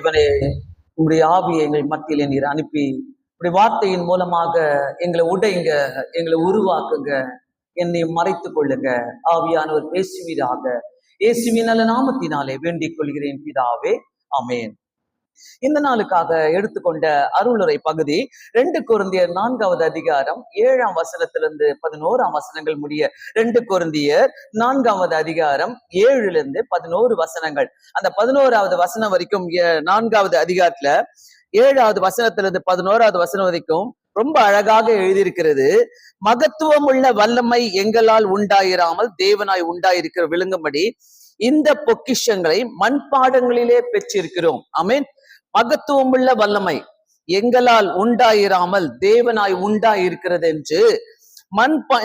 தேவனே, உங்களுடைய ஆவியை எங்கள் மத்தியிலே நீர் அனுப்பி உடைய வார்த்தையின் மூலமாக எங்களை உடைங்க, எங்களை உருவாக்குங்க, என்னை மறைத்துக் கொள்ளுங்க. ஆவியானவர் பேசுவீராக. இயேசுவின் நல்ல நாமத்தினாலே வேண்டிக் கொள்கிறேன் பிதாவே, ஆமென். இந்த நாளுக்காக எடுத்துக்கொண்ட அருளுரை பகுதி 2 கொரிந்தியர் 4வது அதிகாரம் 7ஆம் வசனத்திலிருந்து 11ஆம் வசனங்கள் முடிய 2 கொரிந்தியர் 4வது அதிகாரம் 7லிருந்து 11 வசனங்கள். அந்த 11வது வசனம் வரைக்கும் 4வது அதிகாரத்துல 7வது வசனத்திலிருந்து 11வது வசனம் வரைக்கும் ரொம்ப அழகாக எழுதியிருக்கிறது. மகத்துவம் உள்ள வல்லமை எங்களால் உண்டாயிராமல் தேவனாய் உண்டாயிருக்கிற விளங்கும்படி இந்த பொக்கிஷங்களை மண்பாடங்களிலே பெற்றிருக்கிறோம். ஆமென். மகத்துவம் உள்ள வல்லமை எங்களால் உண்டாயிராமல் தேவனாய் உண்டாயிருக்கிறது என்று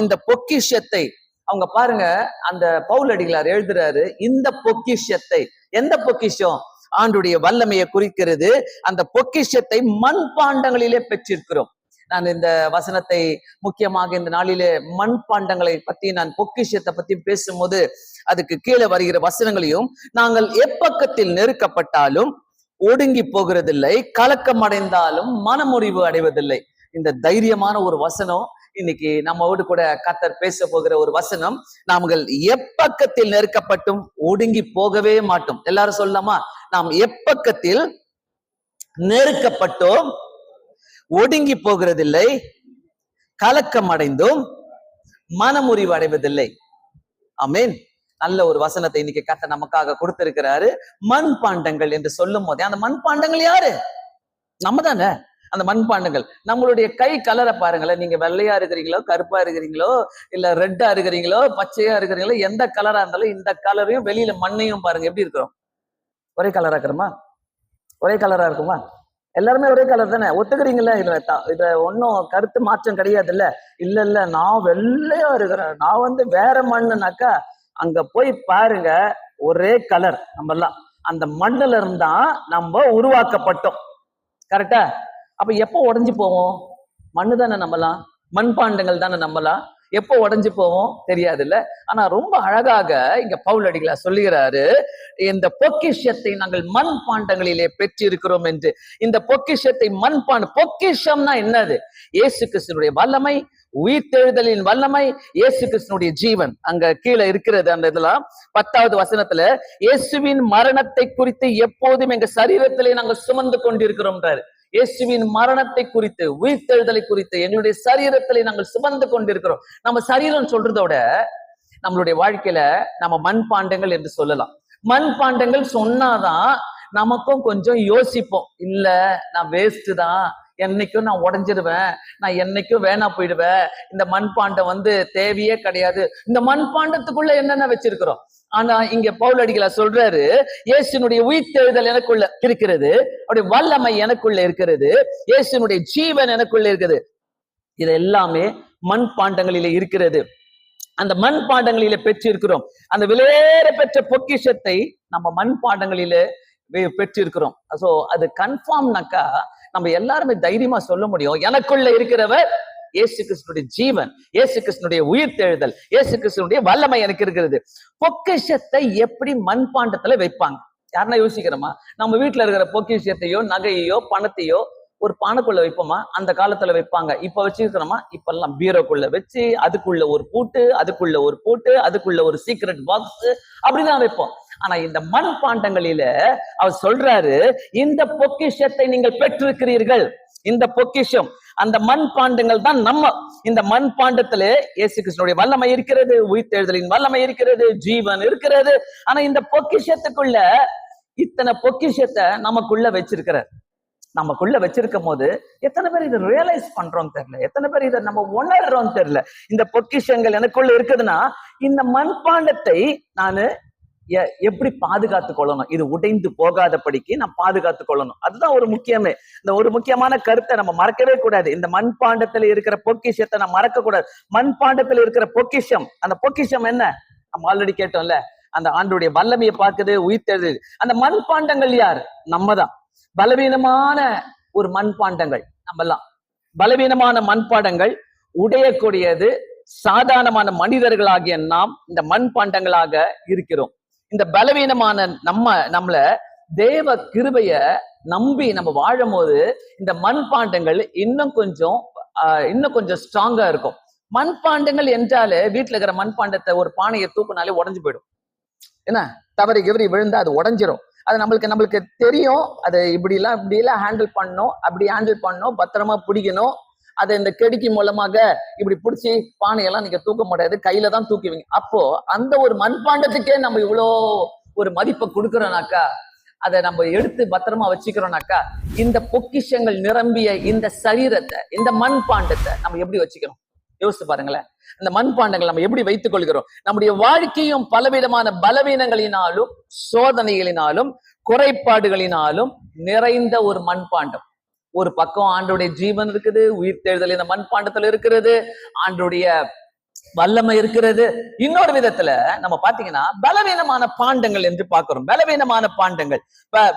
இந்த பொக்கிஷத்தை அவங்க பாருங்க, அந்த பவுல் அடிகளார் எழுதுறாரு, இந்த பொக்கிஷத்தை, எந்த பொக்கிஷம்? ஆண்டுடைய வல்லமையை குறிக்கிறது. அந்த பொக்கிஷத்தை மண்பாண்டங்களிலே பெற்றிருக்கிறோம். நான் இந்த வசனத்தை முக்கியமாக இந்த நாளிலே மண்பாண்டங்களை பத்தி, நான் பொக்கிஷத்தை பத்தி பேசும்போது அதுக்கு கீழே வருகிற வசனங்களையும், நாங்கள் எப்பக்கத்தில் நெருக்கப்பட்டாலும் ஒடுங்கி போகிறதில்லை, கலக்கம் அடைந்தாலும் மனமுறிவு அடைவதில்லை. இந்த தைரியமான ஒரு வசனம் இன்னைக்கு நம்மோடு கூட கர்த்தர் பேச போகிற ஒரு வசனம். நாங்கள் எப்பக்கத்தில் நெருக்கப்பட்டும் ஒடுங்கி போகவே மாட்டோம். எல்லாரும் சொல்லலாமா? நாம் எப்பக்கத்தில் நெருக்கப்பட்டோம் ஒடுங்கி போகிறதில்லை, கலக்கம் அடைந்தும் மனமுறிவு அடைவதில்லை. ஆமென். நல்ல ஒரு வசனத்தை இன்னைக்கு கர்த்தர் நமக்காக கொடுத்திருக்கிறாரு. மண்பாண்டங்கள் என்று சொல்லும் போதே, அந்த மண்பாண்டங்கள் யாரு? நம்ம தானே அந்த மண்பாண்டங்கள். நம்மளுடைய கை கலரை பாருங்களேன். நீங்க வெள்ளையா இருக்கிறீங்களோ, கருப்பா இருக்கிறீங்களோ, இல்ல ரெட்டா இருக்கிறீங்களோ, பச்சையா இருக்கிறீங்களோ, எந்த கலரா இருந்தாலும் இந்த கலரையும் வெளியில மண்ணையும் பாருங்க, எப்படி இருக்கிறோம்? ஒரே கலரா இருக்கிறோமா? ஒரே கலரா இருக்குமா? எல்லாருமே ஒரே கலர் தானே. ஒத்துக்கிறீங்களா? இத ஒன்னும் கருத்து மாற்றம் கிடையாது. இல்ல நான் வெள்ளையா இருக்கிறேன், நான் வேற மண்ணுனாக்கா அங்க போய் பாருங்க, ஒரே கலர். நம்ம எல்லாம் அந்த மண்ணுல இருந்தா நம்ம உருவாக்கப்பட்டோம். கரெக்டா? அப்ப எப்போ உடைஞ்சு போவோம்? மண்ணு தானே நம்பலாம், மண்பாண்டங்கள் தானே நம்பலாம். எப்போ உடைஞ்சு போவோம் தெரியாது இல்ல. ஆனா ரொம்ப அழகாக இங்க பவுல் அடிகளார் சொல்லுகிறாரு, இந்த பொக்கிஷத்தை நாங்கள் மண்பாண்டங்களிலே பெற்றிருக்கிறோம் என்று. இந்த பொக்கிஷத்தை பொக்கிஷம்னா என்னது? இயேசு கிறிஸ்துவினுடைய வல்லமை, உயிர்த்தெழுதலின் வல்லமை, இயேசு கிறிஸ்துவினுடைய ஜீவன். அங்க கீழே இருக்கிறது. அந்த இதெல்லாம் 10வது வசனத்துல, இயேசுவின் மரணத்தை குறித்து எப்போதும் எங்க சரீரத்திலே நாங்கள் சுமந்து கொண்டிருக்கிறோம்ன்றாரு. இயேசுவின் மரணத்தை குறித்து, உயிர்த்தெழுதலை குறித்து எங்களுடைய சரீரத்திலே நாங்கள் சுமந்து கொண்டிருக்கிறோம். நம்ம சரீரம் சொல்றதோட நம்மளுடைய வாழ்க்கையில நம்ம மண்பாண்டங்கள் என்று சொல்லலாம். மண்பாண்டங்கள் சொன்னாதான் நமக்கும் கொஞ்சம் யோசிப்போம். இல்ல, நான் வேஸ்ட் தான், என்னைக்கும் நான் உடைஞ்சிருவேன், நான் என்னைக்கும் வேணா போயிடுவேன், இந்த மண்பாண்டம் தேவையே கிடையாது. இந்த மண்பாண்டத்துக்குள்ள என்னென்ன வச்சிருக்கிறோம். ஆனா இங்க பவுல் அடிகளார் சொல்றாரு, இயேசுனுடைய உயிர்த்தெழுதல் எனக்குள்ள இருக்கிறது, அவருடைய வல்லமை எனக்குள்ள இருக்கிறது, இயேசுனுடைய ஜீவன் எனக்குள்ள இருக்குது. இது எல்லாமே மண்பாண்டங்களிலே இருக்கிறது. அந்த மண்பாண்டங்களிலே பெற்றிருக்கிறோம். அந்த விலையேற பெற்ற பொக்கிஷத்தை நம்ம மண்பாண்டங்களிலே பெற்றிருக்கிறோம். சோ அது கன்ஃபார்ம்னாக்கா நம்ம எல்லாருமே தைரியமா சொல்ல முடியும், எனக்குள்ள இருக்கிறவர் இயேசு கிறிஸ்துடைய ஜீவன், இயேசு கிறிஸ்துடைய உயிர்த்தெழுதல், இயேசு கிறிஸ்துடைய வல்லமை எனக்கு இருக்கிறது. பொக்கிஷத்தை எப்படி மண்பாண்டத்துல வைப்பாங்க? யாருன்னா யோசிக்கிறோமா? நம்ம வீட்டுல இருக்கிற பொக்கிஷத்தையோ, நகையோ, பணத்தையோ ஒரு பானைக்குள்ள வைப்போமா? அந்த காலத்துல வைப்பாங்க. இப்ப வச்சிருக்கிறோமா? இப்ப எல்லாம் பீரோக்குள்ள வச்சு அதுக்குள்ள ஒரு பூட்டு, அதுக்குள்ள ஒரு பூட்டு, அதுக்குள்ள ஒரு சீக்ரெட் பாக்ஸ், அப்படிதான் வைப்போம். ஆனா இந்த மண்பாண்டங்களில அவர் சொல்றாரு, இந்த பொக்கிஷத்தை நீங்கள் பெற்றிருக்கிறீர்கள். இந்த பொக்கிஷம், அந்த மண்பாண்டங்கள் தான் நம்ம. இந்த மண்பாண்டத்துல இயேசு கிறிஸ்துவினுடைய வல்லமை இருக்கிறது, உயிர்த்தெழுதலின் வல்லமை இருக்கிறது, ஜீவன் இருக்கிறது. ஆனா இந்த பொக்கிஷத்துக்குள்ள இத்தனை பொக்கிஷத்தை நமக்குள்ள வச்சிருக்கிறார். நமக்குள்ள வச்சிருக்கும் போது எத்தனை பேர் இதை ரியலைஸ் பண்றோம் தெரியல, எத்தனை பேர் இதை நம்ம உணர்றோம் தெரியல. இந்த பொக்கிஷங்கள் எனக்குள்ள இருக்குதுன்னா இந்த மண்பாண்டத்தை நான் எப்படி பாதுகாத்து கொள்ளணும்? இது உடைந்து போகாதபடிக்கு நான் பாதுகாத்து கொள்ளணும். அதுதான் ஒரு முக்கியமே. இந்த ஒரு முக்கியமான கருத்தை நம்ம மறக்கவே கூடாது. இந்த மண்பாண்டத்துல இருக்கிற பொக்கிஷத்தை நம்ம மறக்க கூடாது. மண்பாண்டத்துல இருக்கிற பொக்கிஷம், அந்த பொக்கிஷம் என்ன? நம்ம ஆல்ரெடி கேட்டோம்ல, அந்த ஆண்டுடைய வல்லமையை பார்க்குது, உயிர்த்தெழுது. அந்த மண்பாண்டங்கள் யார்? நம்ம தான். பலவீனமான ஒரு மண்பாண்டங்கள் நம்மெல்லாம். பலவீனமான மண்பாண்டங்கள் உடையக்கூடியது சாதாரணமான மனிதர்களாகிய நாம் இந்த மண்பாண்டங்களாக இருக்கிறோம். இந்த பலவீனமான நம்மள தேவ கிருபைய நம்பி நம்ம வாழும் போது இந்த மண்பாண்டங்கள் இன்னும் கொஞ்சம் ஸ்ட்ராங்கா இருக்கும். மண்பாண்டங்கள் என்றாலே வீட்டுல இருக்கிற மண்பாண்டத்தை ஒரு பானையை தூக்குனாலே உடஞ்சு போயிடும். என்ன தவறி கிவறி விழுந்தா அது உடஞ்சிரும். அது நம்மளுக்கு தெரியும். அதை இப்படி எல்லாம் ஹேண்டில் பண்ணணும், அப்படி ஹேண்டில் பண்ணணும், பத்திரமா பிடிக்கணும். அதை இந்த கெடுக்கி மூலமாக இப்படி பிடிச்சி பானையெல்லாம் நீங்க தூக்க முடியாது, கையில தான் தூக்குவீங்க. அப்போ அந்த ஒரு மண்பாண்டத்துக்கே நம்ம இவ்வளோ ஒரு மதிப்பை கொடுக்குறோம்னாக்கா, அதை நம்ம எடுத்து பத்திரமா வச்சுக்கிறோம்னாக்கா, இந்த பொக்கிஷங்கள் நிரம்பிய இந்த சரீரத்தை, இந்த மண்பாண்டத்தை நம்ம எப்படி வச்சுக்கிறோம் யோசிச்சு பாருங்களேன். இந்த மண்பாண்டங்கள் நம்ம எப்படி வைத்துக் கொள்கிறோம்? நம்முடைய வாழ்க்கையும் பலவிதமான பலவீனங்களினாலும் சோதனைகளினாலும் குறைபாடுகளினாலும் நிறைந்த ஒரு மண்பாண்டம். ஒரு பக்கம் ஆண்டோடைய ஜீவன் இருக்குது, உயிர் தேடுதல் இந்த மண்பாண்டத்துல இருக்கிறது, ஆண்டோடைய வல்லமை இருக்கிறது. இன்னொரு விதத்துல நம்ம பாத்தீங்கன்னா பலவீனமான பாண்டங்கள் என்று பார்க்கிறோம். பலவீனமான பாண்டங்கள்,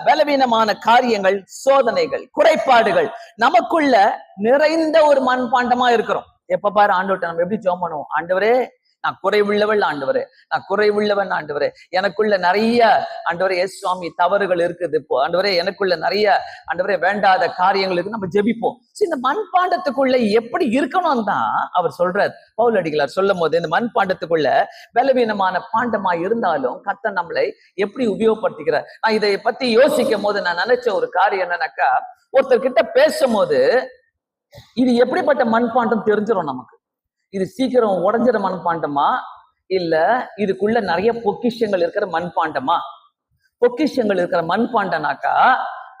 பலவீனமான காரியங்கள், சோதனைகள், குறைபாடுகள் நமக்குள்ள நிறைந்த ஒரு மண்பாண்டமா இருக்கிறோம். எப்ப பாரு ஆண்டவர்கிட்ட நம்ம எப்படி ஜெபம் பண்ணுவோம்? ஆண்டவரே நான் குறைவுள்ளவள் ஆண்டவரே, நான் குறைவுள்ளவன் ஆண்டவரே, எனக்குள்ள நிறைய ஆண்டவரே சுவாமி தவறுகள் இருக்குது ஆண்டவரே, எனக்குள்ள நிறைய ஆண்டவரே வேண்டாத காரியங்கள் இருக்கு. நம்ம ஜெபிப்போம். இந்த மண்பாண்டத்துக்குள்ள எப்படி இருக்கணும் தான் அவர் சொல்றார். பவுல் அடிகளார் சொல்லும் போது இந்த மண்பாண்டத்துக்குள்ள பலவீனமான பாண்டமா இருந்தாலும் கர்த்தர் நம்மளை எப்படி உபயோகப்படுத்திக்கிறார். நான் இதை பத்தி யோசிக்கும் போது நான் நினைச்ச ஒரு காரியம் என்னன்னாக்கா, ஒருத்தர் கிட்ட பேசும்போது இது எப்படிப்பட்ட மண்பாண்டம் தெரிஞ்சிடும் நமக்கு. இது சீக்கிரம் உடஞ்சிற மண்பாண்டமா, இல்ல இதுக்குள்ள நிறைய பொக்கிஷங்கள் இருக்கிற மண்பாண்டமா? பொக்கிஷங்கள் இருக்கிற மண்பாண்டனாக்கா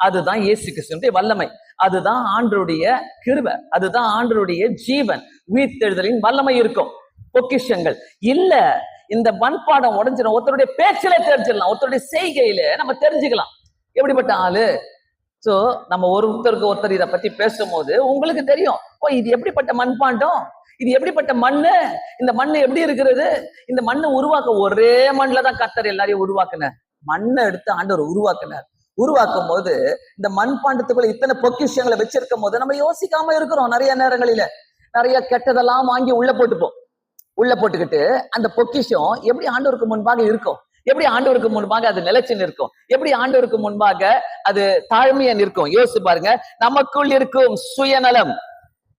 அதுதான் இயேசு கிறிஸ்துவினுடைய வல்லமை, அதுதான் ஆண்டவருடைய கிருபை, அதுதான் ஆண்டவருடைய ஜீவன், உயிர்த்தெழுதலின் வல்லமை இருக்கும். பொக்கிஷங்கள் இல்ல இந்த மண்பாண்டம் உடஞ்சிடும். ஒருத்தருடைய பேச்சில தெரிஞ்சிடலாம், ஒருத்தருடைய செய்கையில நம்ம தெரிஞ்சுக்கலாம் எப்படிப்பட்ட ஆளு. சோ நம்ம ஒருத்தர் இதை பத்தி பேசும்போது உங்களுக்கு தெரியும், ஓ இது எப்படிப்பட்ட மண்பாண்டம், இது எப்படிப்பட்ட மண்ணு, இந்த மண்ணு எப்படி இருக்கிறது. இந்த மண்ணை உருவாக்க ஒரே மண்ணில தான் கர்த்தர் எல்லாரையும் உருவாக்குனார். மண்ணை எடுத்து ஆண்டவர் உருவாக்குனார். உருவாக்கும் போது இந்த மண்பாண்டத்துக்குள்ள இத்தனை பொக்கிஷங்களை வச்சிருக்கும் போது நம்ம யோசிக்காம இருக்கிறோம். நிறைய நேரங்களில நிறைய கெட்டதெல்லாம் வாங்கி உள்ள போட்டுக்கிட்டு அந்த பொக்கிஷம் எப்படி ஆண்டவருக்கு முன்பாக இருக்கும், எப்படி ஆண்டவருக்கு முன்பாக அது நிலைச்சு நிற்கும், எப்படி ஆண்டவருக்கு முன்பாக அது தாழ்மையா நிற்கும். யோசிச்சு பாருங்க. நமக்குள் இருக்கும் சுயநலம்,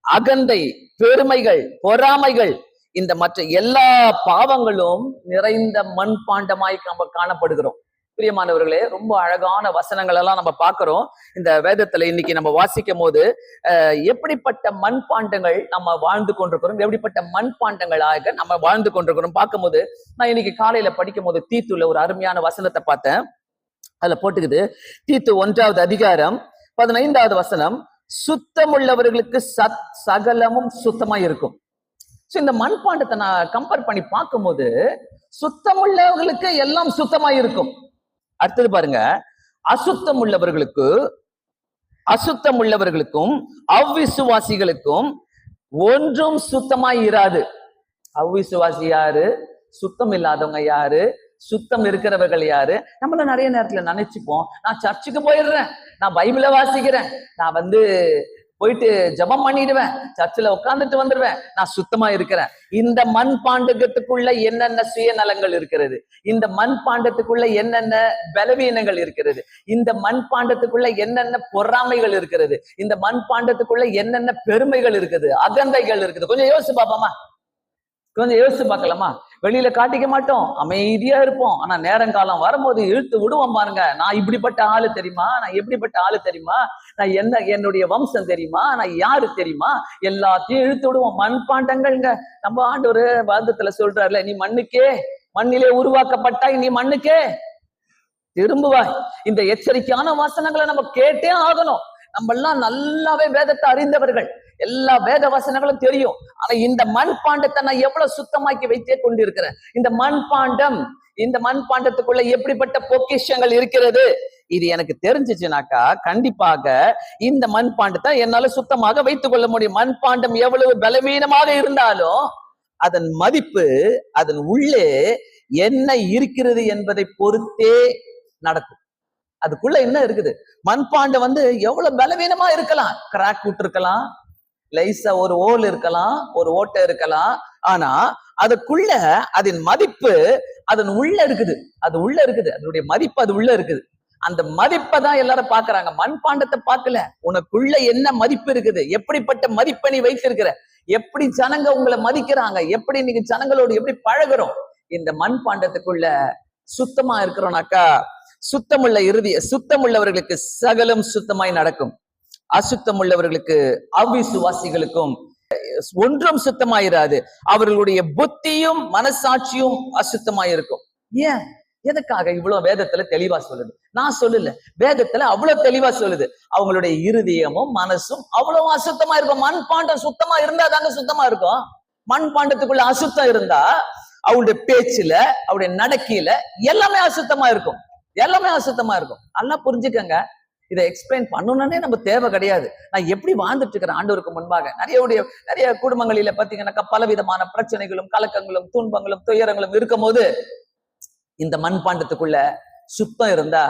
அகந்தை, பெருமைகள், பொறாமைகள், இந்த மற்ற எல்லா பாவங்களும் நிறைந்த மண்பாண்டமாய் நம்ம காணப்படுகிறோம். பிரியமானவர்களே, ரொம்ப அழகான வசனங்கள் எல்லாம் நம்ம பார்க்கிறோம் இந்த வேதத்துல. இன்னைக்கு நம்ம வாசிக்கும் போது எப்படிப்பட்ட மண்பாண்டங்கள் நம்ம வாழ்ந்து கொண்டிருக்கிறோம், எப்படிப்பட்ட மண்பாண்டங்களாக நம்ம வாழ்ந்து கொண்டிருக்கிறோம் பார்க்கும்போது, நான் இன்னைக்கு காலையில படிக்கும் போது தீத்துல ஒரு அருமையான வசனத்தை பார்த்தேன். அதுல போட்டுக்குது, தீத்து 1வது அதிகாரம் 15வது வசனம், சுத்தமுள்ளவர்களுக்கு சகலமும் சுத்தமா இருக்கும். இந்த மண்பாண்டத்தை நான் கம்பேர் பண்ணி பார்க்கும்போது சுத்தமுள்ளவர்களுக்கு எல்லாம் சுத்தமா இருக்கும். அடுத்தது பாருங்க, அசுத்தமுள்ளவர்களுக்கும் அவ்விசுவாசிகளுக்கும் ஒன்றும் சுத்தமாய் இராது. அவ்விசுவாசி யாரு, சுத்தம் இல்லாதவங்க யாரு, சுத்தம் இருக்கிறவர்கள் யாரு? நம்மள நிறைய நேரத்துல நினைச்சுப்போம், நான் சர்ச்சுக்கு போயிடுறேன், நான் பைபிளை வாசிக்கிறேன், நான் போயிட்டு ஜபம் பண்ணிடுவேன், சர்ச்சில் உட்கார்ந்துட்டு வந்துடுவேன், நான் சுத்தமா இருக்கிறேன். இந்த மண்பாண்டத்துக்குள்ள என்னென்ன சுயநலங்கள் இருக்கிறது, இந்த மண்பாண்டத்துக்குள்ள என்னென்ன பலவீனங்கள் இருக்கிறது, இந்த மண்பாண்டத்துக்குள்ள என்னென்ன பொறாமைகள் இருக்கிறது, இந்த மண்பாண்டத்துக்குள்ள என்னென்ன பெருமைகள் இருக்குது, அகந்தைகள் இருக்குது. கொஞ்சம் யோசிச்சு பாப்பாமா, கொஞ்சம் யோசிச்சு பார்க்கலாமா? வெளியில காட்டிக்க மாட்டோம், அமைதியா இருப்போம். ஆனா நேரங்காலம் வரும்போது இழுத்து விடுவோம் பாருங்க. நான் இப்படிப்பட்ட ஆளு தெரியுமா, நான் எப்படிப்பட்ட ஆளு தெரியுமா, நான் என்னுடைய வம்சம் தெரியுமா, நான் யாரு தெரியுமா, எல்லாத்தையும் இழுத்து விடுவோம். மண்பாண்டங்கள்ங்க. நம்ம ஆண்டவர் வாதத்துல சொல்றாருல, நீ மண்ணிலே உருவாக்கப்பட்டாய், நீ மண்ணுக்கே திரும்புவாய். இந்த எச்சரிக்கையான வசனங்களை நம்ம கேட்டே ஆகணும். நம்ம எல்லாம் நல்லாவே வேதத்தை அறிந்தவர்கள், எல்லா வேத வசனங்களும் தெரியும். ஆனா இந்த மண்பாண்டத்தை நான் எவ்வளவு சுத்தமாக்கி வைத்தே கொண்டிருக்கிறேன். இந்த மண்பாண்டத்துக்குள்ள எப்படிப்பட்ட பொக்கிஷங்கள் இருக்கிறது, இது எனக்கு தெரிஞ்சிச்சுனாக்கா கண்டிப்பாக இந்த மண்பாண்டத்தை என்னால சுத்தமாக வைத்துக் கொள்ள முடியும். மண்பாண்டம் எவ்வளவு பலவீனமாக இருந்தாலும் அதன் மதிப்பு அதன் உள்ளே என்ன இருக்கிறது என்பதை பொறுத்தே நடக்கும். அதுக்குள்ள என்ன இருக்குது? மண்பாண்டம் எவ்வளவு பலவீனமா இருக்கலாம், கிராக் விட்டுருக்கலாம், லைசா ஒரு ஓல் இருக்கலாம், ஒரு ஓட்டை இருக்கலாம். ஆனா அதுக்குள்ள அதன் மதிப்பு அதன் உள்ள இருக்குது, அது உள்ள இருக்குது, அதனுடைய மதிப்பு அது உள்ள இருக்குது. அந்த மதிப்பை தான் எல்லாரும் பாக்குறாங்க, மண்பாண்டத்தை பார்க்கல. உனக்குள்ள என்ன மதிப்பு இருக்குது, எப்படிப்பட்ட மதிப்பை நீ வைத்திருக்கிற, எப்படி ஜனங்க உங்களை மதிக்கிறாங்க, எப்படி நீங்க ஜனங்களோடு எப்படி பழகுறோம். இந்த மண்பாண்டத்துக்குள்ள சுத்தமா இருக்கிறோம்னாக்கா, சுத்தமுள்ள இறுதிய சுத்தமுள்ளவர்களுக்கு சகலம் சுத்தமாய் நடக்கும். அசுத்தம் உள்ளவர்களுக்கு அவிசுவாசிகளுக்கும் ஒன்றும் சுத்தமாயிராது. அவர்களுடைய புத்தியும் மனசாட்சியும் அசுத்தமாயிருக்கும். ஏன், எதுக்காக இவ்வளவு வேதத்துல தெளிவா சொல்லுது? நான் சொல்லல, வேதத்துல அவ்வளவு தெளிவா சொல்லுது. அவங்களுடைய இருதயமும் மனசும் அவ்வளவு அசுத்தமா இருக்கும். மண்பாண்டம் சுத்தமா இருந்தா தாங்க சுத்தமா இருக்கும். மண்பாண்டத்துக்குள்ள அசுத்தம் இருந்தா அவளுடைய பேச்சுல, அவருடைய நடக்கையில எல்லாமே அசுத்தமா இருக்கும். எல்லாமே அசுத்தமா இருக்கும். நல்லா புரிஞ்சுக்கங்க. இதை எக்ஸ்பிளைன் பண்ணணும்னே நம்ம தேவை கிடையாது. நான் எப்படி வாழ்ந்துட்டு இருக்கிறேன் ஆண்டவருக்கு முன்பாக. நிறைய குடும்பங்களில பாத்தீங்கன்னாக்கா பலவிதமான பிரச்சனைகளும் கலக்கங்களும் துன்பங்களும் துயரங்களும் இருக்கும் போது இந்த மண்பாண்டத்துக்குள்ள சுத்தம் இருந்தா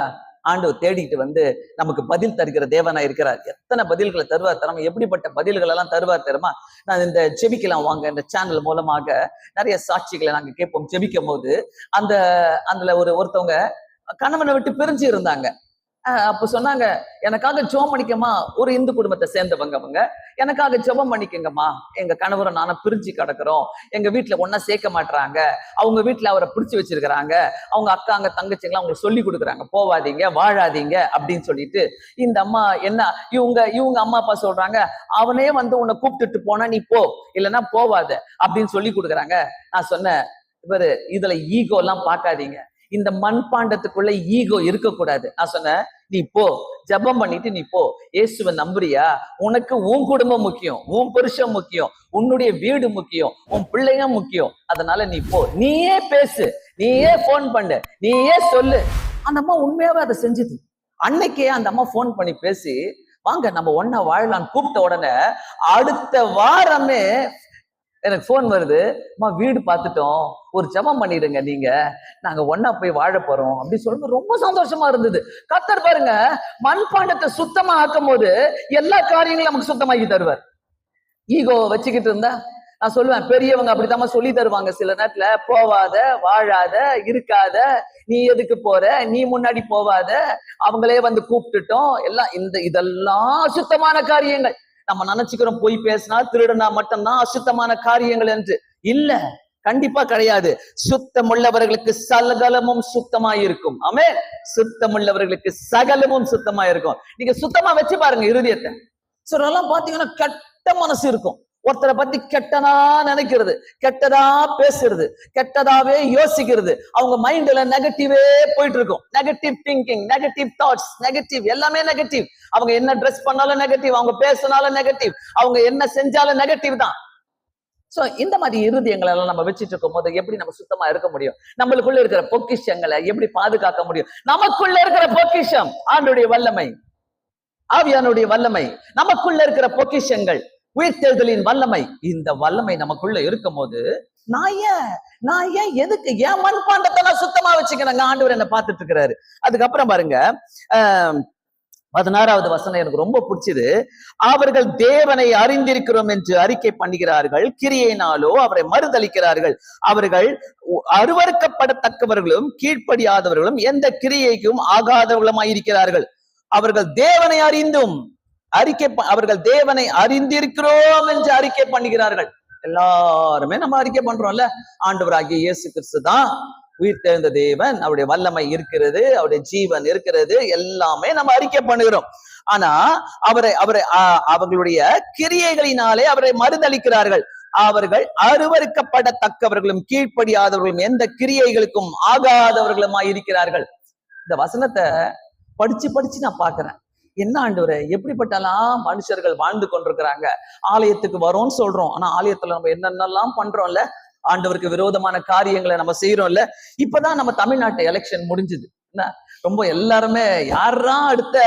ஆண்டவர் தேடிட்டு வந்து நமக்கு பதில் தருகிற தேவனா இருக்கிறார். எத்தனை பதில்களை தருவார் தரமா, எப்படிப்பட்ட பதில்கள் எல்லாம் தருவார் தருமா. நான் இந்த ஜெபிக்கலாம் வாங்க, இந்த சேனல் மூலமாக நிறைய சாட்சிகளை நாங்க கேட்போம். ஜெபிக்கும் போது அதுல ஒருத்தவங்க கணவனை விட்டு பிரிஞ்சு இருந்தாங்க. அப்ப சொன்னாங்க, எனக்காக ஜெபம் பண்ணிக்கமா. ஒரு இந்து குடும்பத்தை சேர்ந்தவங்க அவங்க. எனக்காக ஜெபம் பண்ணிக்கங்கம்மா, எங்க கணவரும் நானும் பிரிஞ்சு கிடக்குறோம், எங்க வீட்டுல ஒன்னா சேர்க்க மாட்டாங்க, அவங்க வீட்டுல அவரை பிடிச்சு வச்சிருக்கிறாங்க, அவங்க அக்காங்க தங்கச்சிங்களாம் அவங்களுக்கு சொல்லி கொடுக்குறாங்க, போவாதீங்க வாழாதீங்க அப்படின்னு சொல்லிட்டு. இந்த அம்மா என்ன, இவங்க அம்மா அப்பா சொல்றாங்க, அவனே வந்து உன்னை கூப்பிட்டுட்டு போனா நீ போ, இல்லைன்னா போவாத அப்படின்னு சொல்லி கொடுக்குறாங்க. நான் சொன்னேன், இவரு இதுல ஈகோ எல்லாம் பார்க்காதீங்க, இந்த மண்பாண்டத்துக்குள்ள ஈகோ இருக்கக்கூடாது. நான் சொன்னேன், நீ போ, ஜெபம் பண்ணிட்டு நீ போ, இயேசுவை நம்புறியா, உனக்கு உன் குடும்பம் முக்கியம், உன் புருஷன் முக்கியம், உன்னுடைய வீடு முக்கியம், உன் பிள்ளைங்க முக்கியம், அதனால நீ போ, நீயே பேசு, நீயே போன் பண்ணு, நீயே சொல்லு. அந்த அம்மா உண்மையாவே அதை செஞ்சுது. அன்னைக்கே அந்த அம்மா போன் பண்ணி பேசி, வாங்க நம்ம ஒன்னா வாழலான்னு கூப்பிட்ட உடனே அடுத்த வாரமே எனக்கு போன் வருது, அம்மா வீடு பார்த்துட்டோம், ஒரு ஜெபம் பண்ணிடுங்க நீங்க, நாங்க ஒன்னா போய் வாழ போறோம் அப்படின்னு சொல்லும்போது ரொம்ப சந்தோஷமா இருந்தது. கர்த்தர் பாருங்க, மண்பாண்டத்தை சுத்தமா ஆக்கும் போது எல்லா காரியங்களும் நமக்கு சுத்தமாக்கி தருவார். ஈகோ வச்சுக்கிட்டு இருந்தா, நான் சொல்லுவேன், பெரியவங்க அப்படித்தான் சொல்லி தருவாங்க சில நேரத்துல, போவாத, வாழாத, இருக்காத, நீ எதுக்கு போற, நீ முன்னாடி போவாத, அவங்களே வந்து கூப்பிட்டுட்டோம், எல்லாம் இதெல்லாம் அசுத்தமான காரியங்கள். நம்ம நினைச்சுக்கிறோம் போய் பேசினா திருடனா மட்டும்தான் அசுத்தமான காரியங்கள் என்று. இல்ல, கண்டிப்பா கிடையாது. சுத்தமுள்ளவர்களுக்கு சகலமும் சுத்தமாயிருக்கும். ஆமென். சுத்தமுள்ளவர்களுக்கு சகலமும் சுத்தமாயிருக்கும். நீங்க சுத்தமா வச்சு பாருங்க இருதயத்தை. சிலரெல்லாம் பாத்தீங்கன்னா கெட்ட மனசு இருக்கும். ஒருத்தரை பத்தி கெட்டதா நினைக்கிறது, கெட்டதா பேசுறது, கெட்டதாவே யோசிக்கிறது. அவங்க மைண்ட்ல நெகட்டிவே போயிட்டு இருக்கும். Negative thinking, negative thoughts, negative, எல்லாமே நெகட்டிவ். அவங்க என்ன ட்ரெஸ் பண்ணாலும் நெகட்டிவ், அவங்க பேசினாலும் நெகட்டிவ், அவங்க என்ன செஞ்சாலும் நெகட்டிவ் தான். சோ இந்த மாதிரி இருதயங்களை எல்லாம் நம்ம வச்சுட்டு இருக்கும் போது எப்படி நம்ம சுத்தமா இருக்க முடியும்? நம்மளுக்குள்ள இருக்கிற பொக்கிஷங்களை எப்படி பாதுகாக்க முடியும்? நமக்குள்ள இருக்கிற பொக்கிஷம் ஆண்டவருடைய வல்லமை, ஆவியானுடைய வல்லமை, நமக்குள்ள இருக்கிற பொக்கிஷங்கள், உயிர்த்தெழுதலின் வல்லமை. இந்த வல்லமை நமக்குள்ள இருக்கும் போது நான் ஏன் எதுக்கு ஏன் மண்பாண்டத்தை நான் சுத்தமா வச்சுக்கிறேங்க? ஆண்டவர் என்ன பார்த்துட்டு இருக்கிறாரு. அதுக்கப்புறம் பாருங்க, 16வது வசனம் எனக்கு ரொம்ப பிடிச்சது. அவர்கள் தேவனை அறிந்திருக்கிறோம் என்று அறிக்கை பண்ணுகிறார்கள், கிரியையினாலோ அவரை மறுதளிக்கிறார்கள். அவர்கள் அருவருக்கப்படத்தக்கவர்களும் கீழ்ப்படியாதவர்களும் எந்த கிரியைக்கும் ஆகாதவர்களுமாயிருக்கிறார்கள். அவர்கள் தேவனை அறிந்தும் அவர்கள் தேவனை அறிந்திருக்கிறோம் என்று அறிக்கை பண்ணுகிறார்கள். எல்லாருமே நம்ம அறிக்கை பண்றோம்ல, ஆண்டவராகிய இயேசு கிறிஸ்து தான் உயிர் தெழுந்த தேவன், அவருடைய வல்லமை இருக்கிறது, அவருடைய ஜீவன் இருக்கிறது, எல்லாமே நம்ம அறிக்கை பண்ணுகிறோம். ஆனா அவர்களுடைய கிரியைகளினாலே அவரை மறுதளிக்கிறார்கள். அவர்கள் அருவருக்கப்படத்தக்கவர்களும் கீழ்ப்படியாதவர்களும் எந்த கிரியைகளுக்கும் ஆகாதவர்களுமாய் இருக்கிறார்கள். இந்த வசனத்தை படிச்சு நான் பாக்குறேன். என்ன ஆண்டவரே, எப்படிப்பட்டலாம் மனுஷர்கள் வாழ்ந்து கொண்டிருக்கிறாங்க. ஆலயத்துக்கு வரோம்னு சொல்றோம், ஆனா ஆலயத்துல நம்ம என்னென்னலாம் பண்றோம்ல, ஆண்டவருக்கு விரோதமான காரியங்களை நம்ம செய்யறோம்ல. இப்பதான் நம்ம தமிழ்நாட்டு எலெக்ஷன் முடிஞ்சது. என்ன ரொம்ப எல்லாருமே யாரா அடுத்த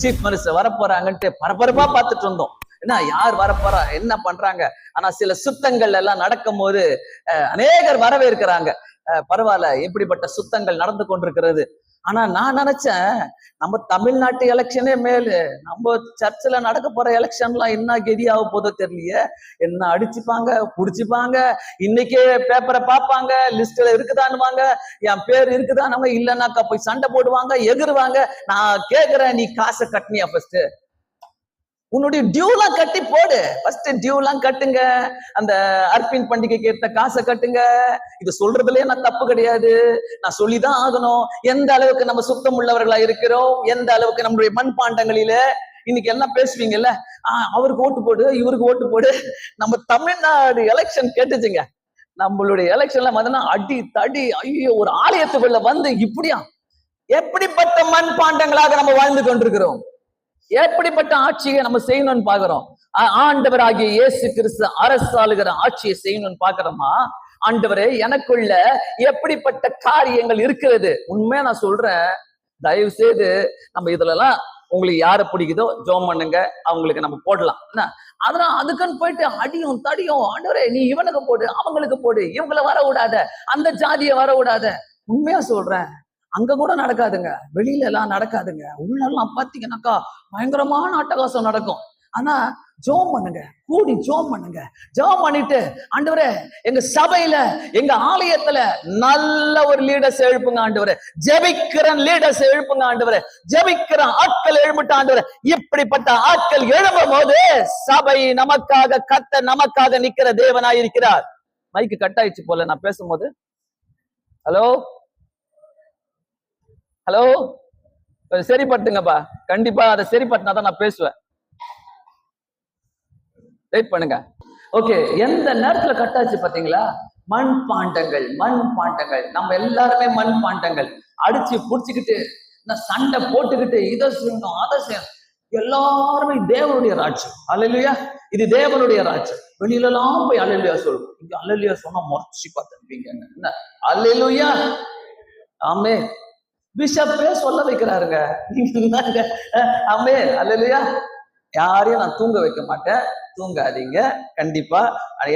சீஃப் மினிஸ்டர் வரப்போறாங்கன்ட்டு பரபரப்பா பார்த்துட்டு இருந்தோம். என்ன யார் வரப்போறா, என்ன பண்றாங்க. ஆனா சில சுத்தங்கள் எல்லாம் நடக்கும் போது அநேகர் வரவேற்கிறாங்க. பரவாயில்ல, எப்படிப்பட்ட சுத்தங்கள் நடந்து கொண்டிருக்கிறது. ஆனா நான் நினைச்சேன் நம்ம தமிழ்நாட்டு எலெக்ஷனே மேலு, நம்ம சர்ச்சில் நடக்க போற எலெக்ஷன்லாம் என்ன கெதியாக போதோ தெரியலையே. என்ன அடிச்சுப்பாங்க, புடிச்சுப்பாங்க, இன்னைக்கே பேப்பரை பார்ப்பாங்க, லிஸ்ட்ல இருக்குதான்னுவாங்க, என் பேர் இருக்குதான்னு இல்லைன்னாக்கா போய் சண்டை போடுவாங்க, எகிருவாங்க. நான் கேக்குறேன், நீ காசை கட்டினியா? ஃபர்ஸ்ட் உன்னுடைய டியூலாம் கட்டி போடு. ஃபர்ஸ்ட் டியூலாம் கட்டுங்க. அந்த அர்ப்பின் பண்டிகைக்கு ஏற்ற காசை கட்டுங்க. இது சொல்றதுலயே நான் தப்பு கிடையாது, நான் சொல்லிதான் ஆகணும். எந்த அளவுக்கு நம்ம சுத்தம் உள்ளவர்களா இருக்கிறோம், எந்த அளவுக்கு நம்மளுடைய மண்பாண்டங்களில இன்னைக்கு எல்லாம் பேசுவீங்கல்ல, அவருக்கு ஓட்டு போடு, இவருக்கு ஓட்டு போடு. நம்ம தமிழ்நாடு எலெக்ஷன் கேட்டுச்சுங்க. நம்மளுடைய எலெக்ஷன்ல பார்த்தீங்கன்னா அடி தடி, ஐயோ, ஒரு ஆலயத்துக்குள்ள வந்து இப்படியா, எப்படிப்பட்ட மண்பாண்டங்களாக நம்ம வாழ்ந்து கொண்டிருக்கிறோம், எப்படிப்பட்ட ஆட்சியை நம்ம செய்யணும்னு பாக்குறோம். ஆண்டவராகிய இயேசு கிறிஸ்து அரசாளுகிற ஆட்சியை செய்யணும்னு பாக்குறோமா? ஆண்டவரே, எனக்குள்ள எப்படிப்பட்ட காரியங்கள் இருக்கிறது? உண்மையா நான் சொல்றேன், தயவு செய்து நம்ம இதுல எல்லாம் உங்களுக்கு யார பிடிக்குதோ ஜோம் பண்ணுங்க, அவங்களுக்கு நம்ம போடலாம். என்ன அதெல்லாம் அதுக்குன்னு போயிட்டு அடியும் தடியும், ஆண்டவரே நீ இவனுக்கு போடு, அவங்களுக்கு போடு, இவங்களை வர விடாத, அந்த ஜாதியை வர விடாத. உண்மையா சொல்றேன், அங்க கூட நடக்காதுங்க, வெளியில எல்லாம் நடக்காதுங்க. உள்ளெல்லாம் பாத்தீங்கன்னாக்கா பயங்கரமான அட்டகாசம் நடக்கும். ஆனா ஜோம் பண்ணுங்க, கூடி ஜோம் பண்ணுங்க. ஜோம் பண்ணிட்டு, ஆண்டவரே எங்க சபையில, எங்க ஆலயத்துல நல்ல ஒரு லீடர்ஸ் எழுப்புங்க ஆண்டவரே, ஜெபிக்கிற லீடர்ஸ் எழுப்புங்க ஆண்டவரே, ஜெபிக்கிற ஆட்கள் எழுப்பிட்ட ஆண்டவரே. இப்படிப்பட்ட ஆட்கள் எழும்பும் போது சபை நமக்காக, கத்த நமக்காக நிக்கிற தேவனாயிருக்கிறார். மைக்கு கட் ஆயிடுச்சு போல நான் பேசும்போது. ஹலோ ஹலோ, சரிப்படுத்துங்கப்பா, கண்டிப்பா அதை சரிப்படுத்தினாதான் நான் பேசுவேன். வெயிட் பண்ணுங்க. ஓகே, எந்த நேரத்துல கட்டாச்சு பாத்தீங்களா? மண் பாண்டங்கள், மண் பாண்டங்கள். நம்ம எல்லாருமே மண் பாண்டங்கள். அடிச்சு புடிச்சுக்கிட்டு, சண்டை போட்டுக்கிட்டு, இதை செய்யணும் அதை செய்யணும். எல்லாருமே தேவனுடைய ராஜ்யம். அல்லேலூயா, இது தேவனுடைய ராஜ்யம். வெளியில எல்லாம் போய் அல்லேலூயா சொல்லும். இங்க அல்லேலூயா சொன்னா முறைச்சி பார்த்துருப்பீங்க. என்ன அல்லேலூயா, ஆமே. பிஷப்பே சொல்ல வைக்கிறாருங்க. ஆமே, அல்லேலூயா. யாரையும் நான் தூங்க வைக்க மாட்டேன், தூங்காதீங்க கண்டிப்பா.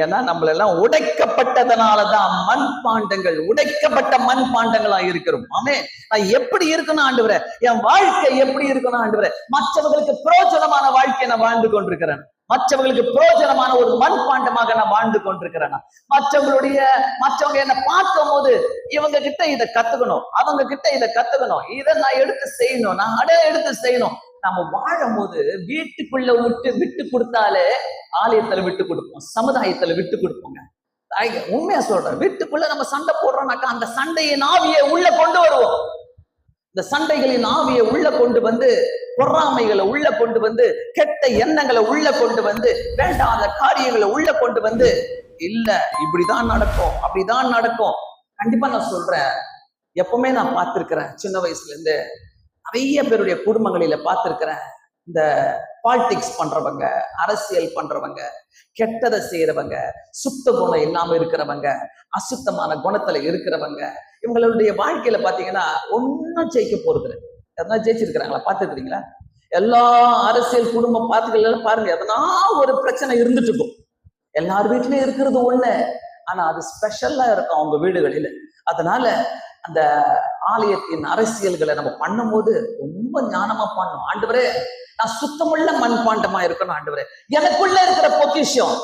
ஏன்னா நம்மள எல்லாம் உடைக்கப்பட்டதனாலதான் மண்பாண்டங்கள், உடைக்கப்பட்ட மண்பாண்டங்களா இருக்கிறோம். ஆமே, நான் எப்படி இருக்கணும் ஆண்டவரே, என் வாழ்க்கை எப்படி இருக்கணும் ஆண்டவரே, மற்றவர்களுக்கு பிரயோஜனமான வாழ்க்கையை நான் வாழ்ந்து கொண்டிருக்கிறேன், மற்றவர்களுக்கு பிரயோஜனமான ஒரு மண்பாண்டமாக நான் வாழ்ந்து கொண்டிருக்கிறேன். மற்றவங்க என்ன பார்க்கும் போது இவங்க கிட்ட இதை கத்துக்கணும், அவங்க கிட்ட இதை கத்துக்கணும், இதை நான் எடுத்து செய்யணும், நான் எடுத்து செய்யணும். நம்ம வாழும் போது வீட்டுக்குள்ள விட்டு கொடுத்தாலே ஆலயத்துல விட்டு கொடுப்போம், சமுதாயத்துல விட்டு கொடுப்போங்க. உண்மையா சொல்றேன், வீட்டுக்குள்ள நம்ம சண்டை போடுறோம்னாக்கா அந்த சண்டையின் ஆவியை உள்ள கொண்டு வருவோம். இந்த சண்டைகளின் ஆவியை உள்ள கொண்டு வந்து, பொறாமைகளை உள்ள கொண்டு வந்து, கெட்ட எண்ணங்களை உள்ள கொண்டு வந்து, வேண்டாத காரியங்களை உள்ள கொண்டு வந்து, இல்ல இப்படிதான் நடக்கும், அப்படிதான் நடக்கும். கண்டிப்பா நான் சொல்றேன், எப்பவுமே நான் பார்த்திருக்கிறேன், சின்ன வயசுல இருந்து நிறைய பேருடைய குடும்பங்களில பார்த்திருக்கிறேன். இந்த பாலிடிக்ஸ் பண்றவங்க, அரசியல் பண்றவங்க, கெட்டதை செய்யறவங்க, சுத்த குணம் இல்லாம இருக்கிறவங்க, அசுத்தமான குணத்துல இருக்கிறவங்க, இவங்களுடைய வாழ்க்கையில பாத்தீங்கன்னா ஒன்னும் ஜெயிக்க போறது. எதனா ஜெயிச்சிருக்கிறாங்களா? பார்த்துக்கிறீங்களா? எல்லா அரசியல் குடும்ப பார்த்துக்கலாம் பாருங்க, எதனா ஒரு பிரச்சனை இருந்துட்டு இருக்கும். எல்லார் வீட்லயும் இருக்கிறது ஒண்ணு, ஆனா அது ஸ்பெஷலா இருக்கும் அவங்க வீடுகளில. அதனால அந்த ஆலயத்தின் அரசியல்களை நம்ம பண்ணும் போது ரொம்ப ஞானமா பண்ணணும். ஆண்டவரே, நான் சுத்தமுள்ள மண்பாண்டமா இருக்கணும் ஆண்டவரே. எனக்குள்ள இருக்கிற பொக்கிஷம்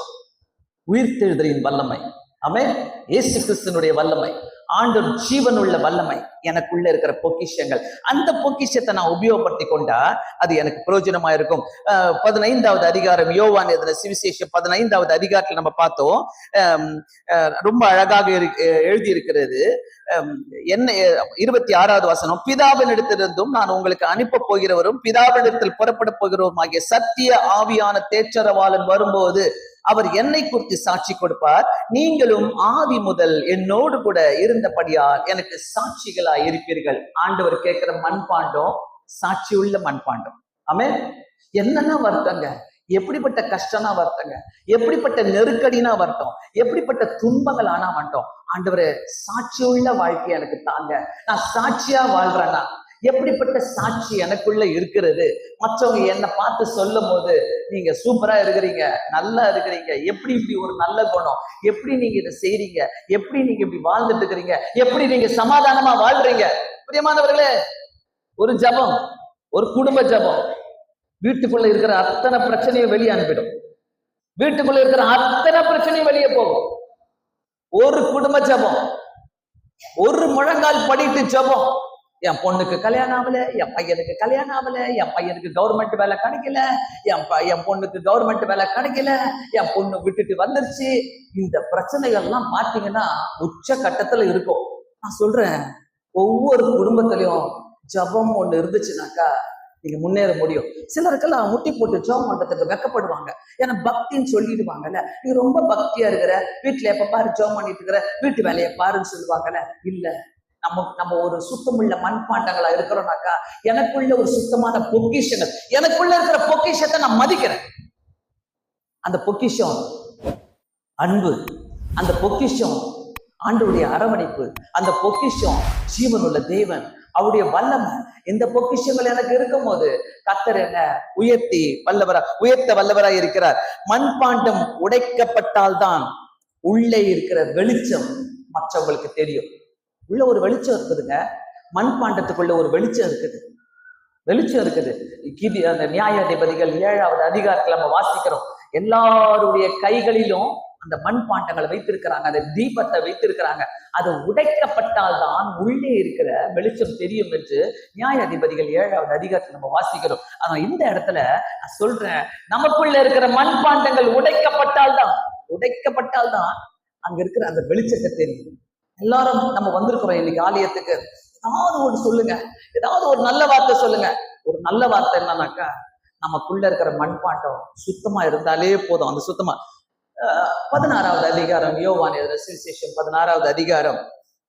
உயிர்த்தெழுதலின் வல்லமை, ஆமென், இயேசு கிறிஸ்துவினுடைய வல்லமை, ஆண்டவர் ஜீவனுள்ள வல்லமை, எனக்குள்ள இருக்கிற பொக்கிஷங்கள். அந்த பொக்கிஷத்தை நான் உபயோகப்படுத்தி கொண்டா அது எனக்கு பிரயோஜனமா இருக்கும். 15வது அதிகாரம், யோவான் எழுதின சுவிசேஷம் 15வது அதிகாரத்தில் நம்ம பார்த்தோம். ரொம்ப அழகாக எழுதி இருக்கிறது. என்ன 26வது வசனம், பிதாவினிடத்திலிருந்தும் நான் உங்களுக்கு அனுப்ப போகிறவரும் பிதாவினிடத்தில் புறப்பட போகிறவரும் ஆகிய சத்திய ஆவியான தேற்றரவாளன் வரும்போது அவர் என்னை குறித்து சாட்சி கொடுப்பார். நீங்களும் ஆதி முதல் என்னோடு கூட இருந்தபடியால் எனக்கு சாட்சிகளாய் இருப்பீர்கள். ஆண்டவர் கேட்கிற மண்பாண்டம் சாட்சி உள்ள மண்பாண்டம். ஆமென். என்னன்னா வருத்தங்க, எப்படிப்பட்ட கஷ்டம்னா வருத்தங்க, எப்படிப்பட்ட நெருக்கடினா வருத்தம், எப்படிப்பட்ட துன்பங்கள் ஆனா மட்டும், ஆண்டவரே சாட்சி உள்ள வாழ்க்கை எனக்கு தாங்க, நான் சாட்சியா வாழ்றேன்னா. எப்படிப்பட்ட சாட்சி எனக்குள்ள இருக்கிறது? மற்றவங்க என்னை பார்த்து சொல்லும் போது நீங்க சூப்பரா இருக்கிறீங்க, நல்லா இருக்கிறீங்க, எப்படி இப்படி ஒரு நல்ல குணம், எப்படி நீங்க இதை செய்றீங்க, எப்படி நீங்க இப்படி வாழ்ந்துட்டு இருக்கிறீங்க, எப்படி நீங்க சமாதானமா வாழ்றீங்க. பிரியமானவர்களே, ஒரு ஜபம், ஒரு குடும்ப ஜபம் வீட்டுக்குள்ள இருக்கிற அத்தனை பிரச்சனையும் வெளியே அனுப்பிடும். வீட்டுக்குள்ள இருக்கிற அத்தனை பிரச்சனையும் வெளியே போகும். ஒரு குடும்ப ஜபம், ஒரு முழங்கால் படிட்டு ஜபம். என் பொண்ணுக்கு கல்யாணம் ஆகல, என் பையனுக்கு கல்யாணம் ஆகல, என் பையனுக்கு கவர்மெண்ட் வேலை கிடைக்கல, என் பொண்ணுக்கு கவர்மெண்ட் வேலை கிடைக்கல, என் பொண்ணு விட்டுட்டு வந்துருச்சு. இந்த பிரச்சனைகள்லாம் பாத்தீங்கன்னா உச்ச கட்டத்துல இருக்கும். நான் சொல்றேன், ஒவ்வொரு குடும்பத்திலையும் ஜபம் ஒண்ணு இருந்துச்சுனாக்கா நீங்க முன்னேற முடியும். சிலருக்கெல்லாம் முட்டி போட்டு ஜபம் பண்றதுக்கு வெக்கப்படுவாங்க. ஏன்னா பக்தின்னு சொல்லிடுவாங்கல்ல, நீ ரொம்ப பக்தியா இருக்கிற, வீட்டுல எப்ப பாரு ஜபம் பண்ணிட்டு இருக்கிற, வீட்டு வேலையை பாருன்னு சொல்லுவாங்கல்ல. இல்ல, நம்ம ஒரு சுத்தமுள்ள மண்பாண்டங்களா இருக்கிறோம்னாக்கா, எனக்குள்ள ஒரு சுத்தமான பொக்கிஷங்கள், எனக்குள்ள இருக்கிற பொக்கிஷத்தை நான் மதிக்கிறேன். அந்த பொக்கிஷம் அன்பு, அந்த பொக்கிஷம் ஆண்டவருடைய அரவணைப்பு, அந்த பொக்கிஷம் ஜீவனுள்ள தேவன், அவருடைய வல்லமை. இந்த பொக்கிஷங்கள் எனக்கு இருக்கும் போது கர்த்தர் என்ன உயர்த்த வல்லவரா இருக்கிறார். மண்பாண்டம் உடைக்கப்பட்டால்தான் உள்ளே இருக்கிற வெளிச்சம் மற்றவங்களுக்கு தெரியும். உள்ள ஒரு வெளிச்சம் இருக்குதுங்க, மண்பாண்டத்துக்குள்ள ஒரு வெளிச்சம் இருக்குது. அந்த நியாயாதிபதிகள் 7வது அதிகாரத்துல நம்ம வாசிக்கிறோம். எல்லாருடைய கைகளிலும் அந்த மண்பாண்டங்களை வைத்திருக்கிறாங்க, அந்த தீபத்தை வைத்திருக்கிறாங்க. அது உடைக்கப்பட்டால் தான் உள்ளே இருக்கிற வெளிச்சம் தெரியும் என்று நியாயாதிபதிகள் 7வது அதிகாரத்துல நம்ம வாசிக்கிறோம். ஆனா இந்த இடத்துல நான் சொல்றேன், நமக்குள்ள இருக்கிற மண்பாண்டங்கள் உடைக்கப்பட்டால் தான் அங்க இருக்கிற அந்த வெளிச்சத்தை தெரியும். எல்லாரும் நம்ம வந்திருக்கிறோம் இன்னைக்கு ஆலயத்துக்கு. ஏதாவது ஒரு சொல்லுங்க, ஏதாவது ஒரு நல்ல வார்த்தை சொல்லுங்க. ஒரு நல்ல வார்த்தை என்னன்னாக்கா, நமக்குள்ள இருக்கிற மண்பாண்டம் சுத்தமா இருந்தாலே போதும். அந்த சுத்தமா 16வது அதிகாரம், யோவான் எழுதின சுவிசேஷம் 16வது அதிகாரம்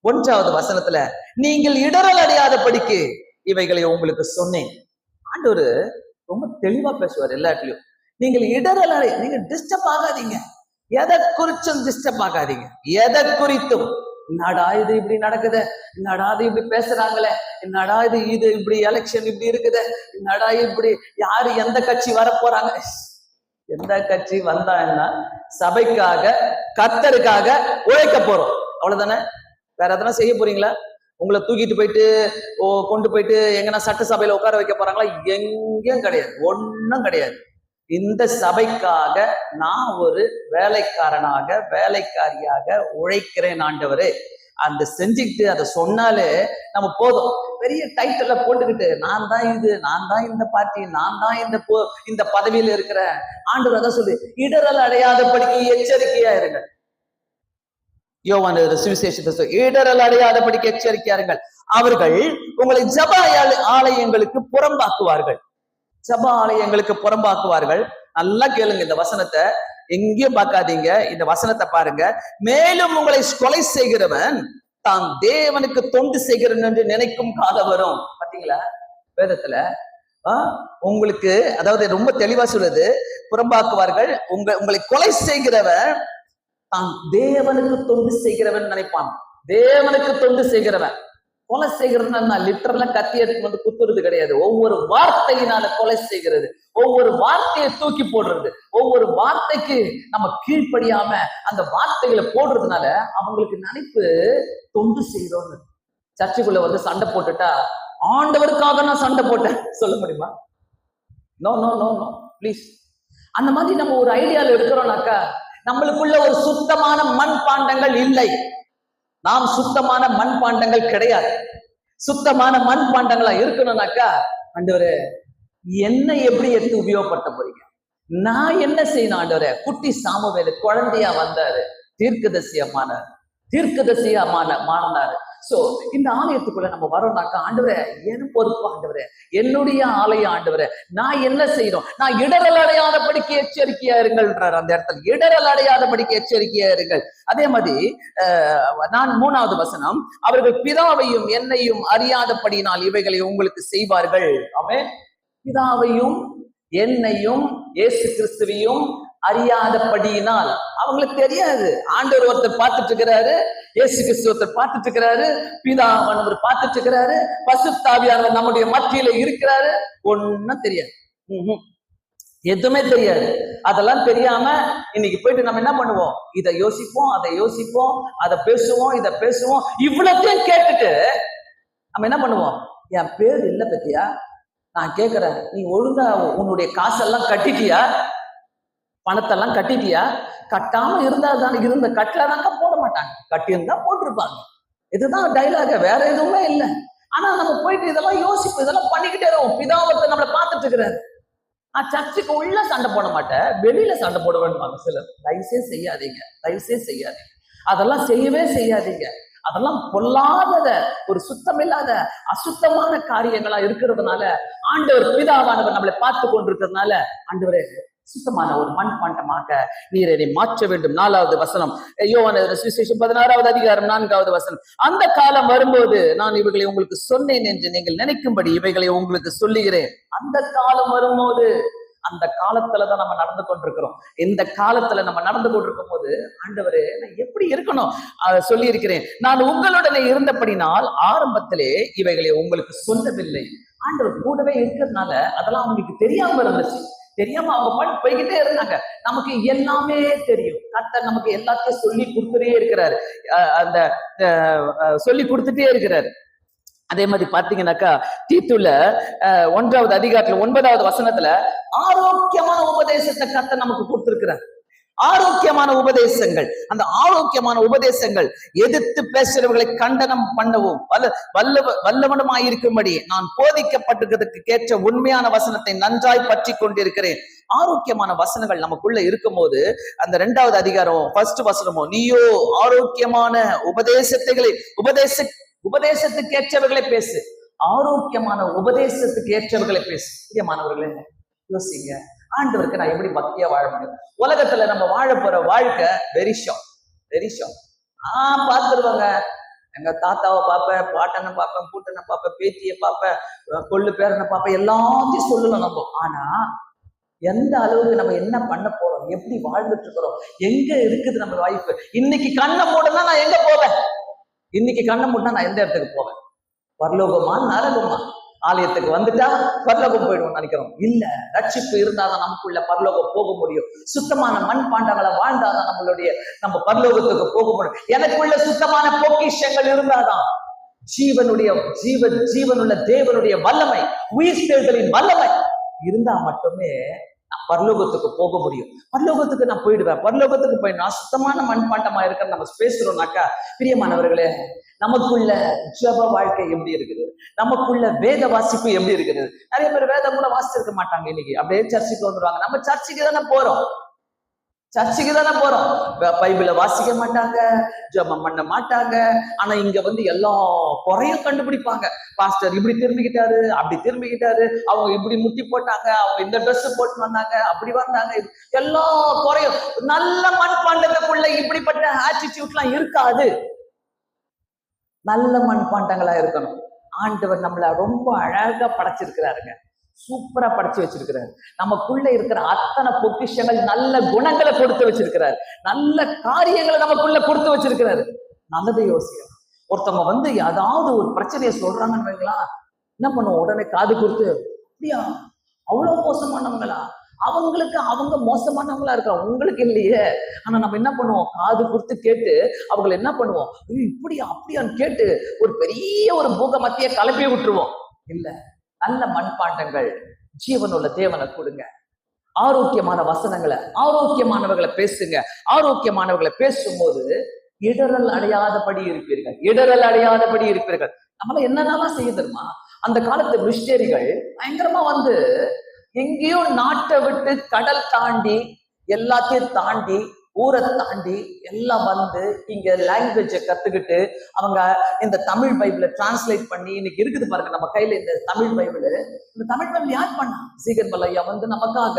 1வது வசனத்துல, நீங்கள் இடரல் அடையாதபடிக்கு இவைகளை உங்களுக்கு சொன்னேன். ஆண்டவர் ரொம்ப தெளிவா பேசுவார் எல்லாத்துலயும். நீங்க டிஸ்டர்ப் ஆகாதீங்க, எதை குறிச்சும் டிஸ்டர்ப் ஆகாதீங்க. எதை குறித்தும், என்னடா இது இப்படி நடக்குது, என்னடா இது இப்படி பேசுறாங்களே, என்னடா இது இப்படி எலெக்ஷன் இப்படி இருக்குது, என்னடா இப்படி யாரு எந்த கட்சி வர போறாங்க. எந்த கட்சி வந்தா என்ன, சபைக்காக கர்த்தருக்காக உழைக்க போறோம், அவ்வளவுதானே. வேற எதனா செய்ய போறீங்களா? உங்களை தூக்கிட்டு போயிட்டு கொண்டு போயிட்டு எங்கன்னா சட்டசபையில உட்கார வைக்க போறாங்களா? எங்கேயும் கிடையாது, ஒன்னும் கிடையாது. இந்த சபைக்காக நான் ஒரு வேலைக்காரியாக உழைக்கிறேன் ஆண்டவரே. அந்த செஞ்சுக்கிட்டு அதை சொன்னாலே நம்ம போதும். பெரிய டைட்டில போட்டுக்கிட்டு நான் தான் இது, நான் தான் இந்த பார்ட்டி, நான் தான் இந்த பதவியில இருக்கிற ஆண்டவர் அதான் சொல்லு, இடரல் அடையாதபடிக்கு எச்சரிக்கையா இருங்க. யோவான் சுவிசேஷத்தை இடரல் அடையாதபடிக்கு எச்சரிக்கையா இருங்கள். அவர்கள் உங்களை ஜப ஆலயங்களுக்கு புறம்பாக்குவார்கள். ஜப ஆலயங்களுக்கு புறம்பாக்குவார்கள். நல்லா கேளுங்க இந்த வசனத்தை, எங்கேயும் பார்க்காதீங்க, இந்த வசனத்தை பாருங்க. மேலும் உங்களை கொலை செய்கிறவன் தான் தேவனுக்கு தொண்டு செய்கிறவன் என்று நினைக்கும் காலம் வரும். பாத்தீங்களா வேதத்துல? உங்களுக்கு அதாவது ரொம்ப தெளிவா சொல்லுது, புறம்பாக்குவார்கள். உங்களை கொலை செய்கிறவன் தான் தேவனுக்கு தொண்டு செய்கிறவன் நினைப்பான். தேவனுக்கு தொண்டு செய்கிறவன். கொலை செய்கிறதுனா லிட்டரலா கத்தி எடுத்து வந்து குத்துறது கிடையாது. ஒவ்வொரு வார்த்தையினால கொலை செய்கிறது, ஒவ்வொரு வார்த்தையை தூக்கி போடுறது, ஒவ்வொரு வார்த்தைக்கு நம்ம கீழ்ப்படியாம அந்த வார்த்தைகளை போடுறதுனால அவங்களுக்கு நினைப்பு தொண்டு செய்யறோம்னு. சர்ச்சுக்குள்ள வந்து சண்டை போட்டுட்டா ஆண்டவருக்காக நான் சண்டை போட்டேன் சொல்ல முடியுமா? No no no no please. அந்த மாதிரி நம்ம ஒரு ஐடியால எடுக்கிறோம்னாக்கா நம்மளுக்குள்ள ஒரு சுத்தமான மண்பாண்டங்கள் இல்லை. நாம் சுத்தமான மண்பாண்டங்கள் கிடையாது. சுத்தமான மண்பாண்டங்களா இருக்கணும்னாக்கா, ஆண்டவரே என்ன எப்படி எடுத்து உபயோகப்படுத்த போறீங்க? நான் என்ன செய்யணும் ஆண்டவரே? குட்டி சாமுவேலு குழந்தையா வந்தாரு, தீர்க்கதரிசியா மாறினாரு. சோ இந்த ஆலயத்துக்குள்ள நம்ம வரோம்னாக்கா, ஆண்டவரே என் பொறுப்பு ஆண்டவரே, என்னுடைய ஆலயம் ஆண்டவரே, நான் என்ன செய்யணும்? நான் இடரல் அடையாதபடிக்கு எச்சரிக்கையா இருங்கள்ன்றார். அந்த இடத்துல இடரல் அடையாதபடிக்கு எச்சரிக்கையா இருங்கள். அதே மாதிரி 3வது வசனம், அவர்கள் பிதாவையும் என்னையும் அறியாதபடியினால் இவைகளை உங்களுக்கு செய்வார்கள். ஆமென். பிதாவையும் என்னையும் இயேசு கிறிஸ்துவையும் அறியாதபடியினால், அவங்களுக்கு தெரியாது. ஆண்டவர் ஒருத்தர் பார்த்துட்டு இருக்கிறாரு, இயேசு கிறிஸ்து ஒருத்தர் பார்த்துட்டு இருக்கிறாரு, பிதாவானவர் பார்த்துட்டு இருக்கிறாரு, பரிசுத்த ஆவியானவர் நம்முடைய மத்தியில இருக்கிறாரு. ஒன்னும் தெரியாது, எதுவுமே தெரியாது. அதெல்லாம் தெரியாம இன்னைக்கு போயிட்டு நம்ம என்ன பண்ணுவோம்? இதை யோசிப்போம், அதை யோசிப்போம், அதை பேசுவோம், இதை பேசுவோம். இவ்வளத்தையும் கேட்டுட்டு நம்ம என்ன பண்ணுவோம்? என் பேர் இல்லை பத்தியா, நான் கேட்கிறேன், நீ ஒழுங்கா உன்னுடைய காசெல்லாம் கட்டிட்டியா, பணத்தெல்லாம் கட்டிட்டியா? கட்டாம இருந்தா தானே, இருந்த கட்டலதாங்க போட மாட்டாங்க, கட்டியிருந்தா போட்டிருப்பாங்க. இதுதான் டைலாக, வேற எதுவுமே இல்லை. ஆனா நம்ம போயிட்டு இதெல்லாம் யோசிப்போம், இதெல்லாம் பண்ணிக்கிட்டே இருக்கோம். பிதாவத்தை நம்மளை பார்த்துட்டு இருக்கிறாரு. நான் சர்ச்சுக்கு உள்ள சண்டை போட மாட்டேன், வெளியில சண்டை போட வேண்டுமாங்க சிலர். தயவுசே செய்யாதீங்க, தயவுசே செய்யாதீங்க, அதெல்லாம் செய்யவே செய்யாதீங்க. அதெல்லாம் பொல்லாத, ஒரு சுத்தமில்லாத அசுத்தமான காரியங்களா இருக்கிறதுனால ஆண்டவர் பிதாவானவர் நம்மளை பார்த்து கொண்டிருக்கிறதுனால, ஆண்டவரே சுத்தமான ஒரு மண் பாண்டமாக நீர் என்னை மாற்ற வேண்டும். 4வது வசனம், யோவான் சுவிசேஷம் 16வது அதிகாரம் 4வது வசனம். அந்த காலம் வரும்போது நான் இவைகளை உங்களுக்கு சொன்னேன் என்று நீங்கள் நினைக்கும்படி இவைகளை உங்களுக்கு சொல்லுகிறேன். அந்த காலம் வரும்போது, அந்த காலத்துலதான் நம்ம நடந்து கொண்டிருக்கிறோம். இந்த காலத்துல நம்ம நடந்து கொண்டிருக்கும் போது, ஆண்டவரே நான் எப்படி இருக்கணும் சொல்லி இருக்கிறேன். நான் உங்களுடனே இருந்தபடினால் ஆரம்பத்திலே இவைகளை உங்களுக்கு சொல்லவில்லை. ஆண்டவர் கூடவே இருக்கிறதுனால அதெல்லாம் அவங்களுக்கு தெரியாம இருந்துச்சு. தெரியாம அவங்க பாட்டு போய்கிட்டே இருந்தாங்க. நமக்கு எல்லாமே தெரியும். கர்த்தர் நமக்கு எல்லாத்தையும் சொல்லி கொடுத்துட்டே இருக்கிறாரு, அந்த சொல்லி கொடுத்துட்டே இருக்கிறாரு. அதே மாதிரி பாத்தீங்கன்னாக்கா தீத்துல 1வது அதிகாரத்துல 9வது வசனத்துல ஆரோக்கியமான உபதேசத்தை கர்த்தர் நமக்கு கொடுத்திருக்கிறார். ஆரோக்கியமான உபதேசங்கள், அந்த ஆரோக்கியமான உபதேசங்கள் எதிர்த்து பேசுறவர்களை கண்டனம் பண்ணவும் வல்லவனுமாயிருக்கும்படி நான் போதிக்கப்பட்டிருக்கிறதுக்கு கேட்ட உண்மையான வசனத்தை நன்றாய் பற்றி கொண்டிருக்கிறேன். ஆரோக்கியமான வசனங்கள் நமக்குள்ள இருக்கும் போது, அந்த 2வது அதிகாரம் 1 வசனமோ, நீயோ ஆரோக்கியமான உபதேசத்துக்கு ஏற்றவர்களை பேசு. ஆரோக்கியமான உபதேசத்துக்கு ஏற்றவர்களை பேசு. பிரியமானவர்களே, யோசிங்க, ஆண்டவருக்கு நான் எப்படி பக்தியா வாழ முடியும்? உலகத்துல நம்ம வாழ போற வாழ்க்கை வெரி ஷார்ட். பார்த்துருவாங்க, எங்க தாத்தாவை பார்ப்பேன், பாட்டனை பார்ப்பேன், பூட்டனை பார்ப்பேன், பேத்தியை பார்ப்பேன், கொள்ளு பேரனை பார்ப்பேன், எல்லாத்தையும் சொல்லலாம் நம்ம. ஆனா எந்த அளவுக்கு நம்ம என்ன பண்ண போறோம், எப்படி வாழ்ந்துட்டு இருக்கிறோம், எங்க இருக்குது நம்ம லைஃப்? இன்னைக்கு கண்ணை மூடனா நான் எங்க போவேன்? இன்னைக்கு கண்ணை மூடனா நான் எந்த இடத்துக்கு போவேன்? பரலோகமா நரகமா? ஆலயத்துக்கு வந்துட்டா பரலோகம் போயிடுவோம் நினைக்கிறோம். இல்ல, ரட்சிப்பு இருந்தாதான் நமக்குள்ள பரலோகம் போக முடியும். சுத்தமான மண் பாண்டங்களை வாழ்ந்தாதான் நம்ம பரலோகத்துக்கு போக முடியும். எனக்குள்ள சுத்தமான பொக்கிஷங்கள் இருந்தாதான் ஜீவனுள்ள தேவனுடைய வல்லமை, உயிர்த்தெழுதலின் வல்லமை இருந்தா மட்டுமே பரலோகத்துக்கு போக முடியும். பரலோகத்துக்கு நான் போயிடுவேன். பரலோகத்துக்கு போய் நான் சுத்தமான மண்பாண்டமா இருக்க நம்ம பேசுறோம்னாக்கா, பிரியமானவர்களே, நமக்குள்ள ஜப வாழ்க்கை எப்படி இருக்குது? நமக்குள்ள வேத வாசிப்பு எப்படி இருக்குது? நிறைய பேர் வேதம் கூட வாசிச்சிருக்க மாட்டாங்க. இன்னைக்கு அப்படியே சர்ச்சுக்கு வந்துடுவாங்க. நம்ம சர்ச்சுக்கு தானே போறோம், பைபிளை வாசிக்க மாட்டாங்க, ஜபம் பண்ண மாட்டாங்க. ஆனா இங்க வந்து எல்லா குறையும் கண்டுபிடிப்பாங்க. பாஸ்டர் இப்படி திரும்பிக்கிட்டாரு, அப்படி திரும்பிக்கிட்டாரு, அவங்க இப்படி முட்டி போட்டாங்க, அவங்க இந்த ட்ரெஸ் போட்டு வந்தாங்க, அப்படி வந்தாங்க, எல்லா குறையும். நல்ல மண்பாண்டத்துக்குள்ள இப்படிப்பட்ட ஆட்டிடியூட்லாம் இருக்காது. நல்ல மண்பாண்டங்களா இருக்கணும். ஆண்டவர் நம்மளை ரொம்ப அழகா படைச்சிருக்கிறாருங்க, சூப்பரா படைச்சு வச்சிருக்கிறாரு. நமக்குள்ள இருக்கிற அத்தனை பொக்கிஷங்கள், நல்ல குணங்களை கொடுத்து வச்சிருக்கிறாரு, நல்ல காரியங்களை நமக்குள்ள கொடுத்து வச்சிருக்கிறாரு. நல்லதை யோசிக்கணும். ஒருத்தவங்க வந்து ஏதாவது ஒரு பிரச்சனையை சொல்றாங்கன்னு வைங்களா, என்ன பண்ணுவோம்? உடனே காது கொடுத்து, அப்படியா அவ்வளவு மோசமானவங்களா? அவங்களுக்கு அவங்க மோசமானவங்களா இருக்கிறோம், உங்களுக்கு இல்லையே. ஆனா நம்ம என்ன பண்ணுவோம்? காது கொடுத்து கேட்டு அவங்களை என்ன பண்ணுவோம்? இப்படியா அப்படியான்னு கேட்டு ஒரு பெரிய ஒரு பூகமத்திய கலப்பி விட்டுருவோம். இல்ல, நல்ல மண்பாண்டங்கள், ஜீவனுள்ள தேவனை கொடுங்க. ஆரோக்கியமான வசனங்களை, ஆரோக்கியமானவர்களை பேசுங்க. ஆரோக்கியமானவர்களை பேசும்போது இடரல் அடையாதபடி இருப்பீர்கள். நம்மள என்னென்னலாம் செய்ய தெரியுமா? அந்த காலத்து மிஷனரிகள் பயங்கரமா வந்து எங்கேயோ நாட்டை விட்டு கடல் தாண்டி, எல்லாத்தையும் தாண்டி, ஊரை தாண்டி எல்லாம் வந்து இங்க லாங்குவேஜை கத்துக்கிட்டு அவங்க இந்த தமிழ் பைபிளை டிரான்ஸ்லேட் பண்ணி இன்னைக்கு இருக்குது பாருங்க நம்ம கையில இந்த தமிழ் பைபிள். இந்த தமிழ் பைபிள் யார் பண்ணா? சீகன் மல்லையா வந்து நமக்காக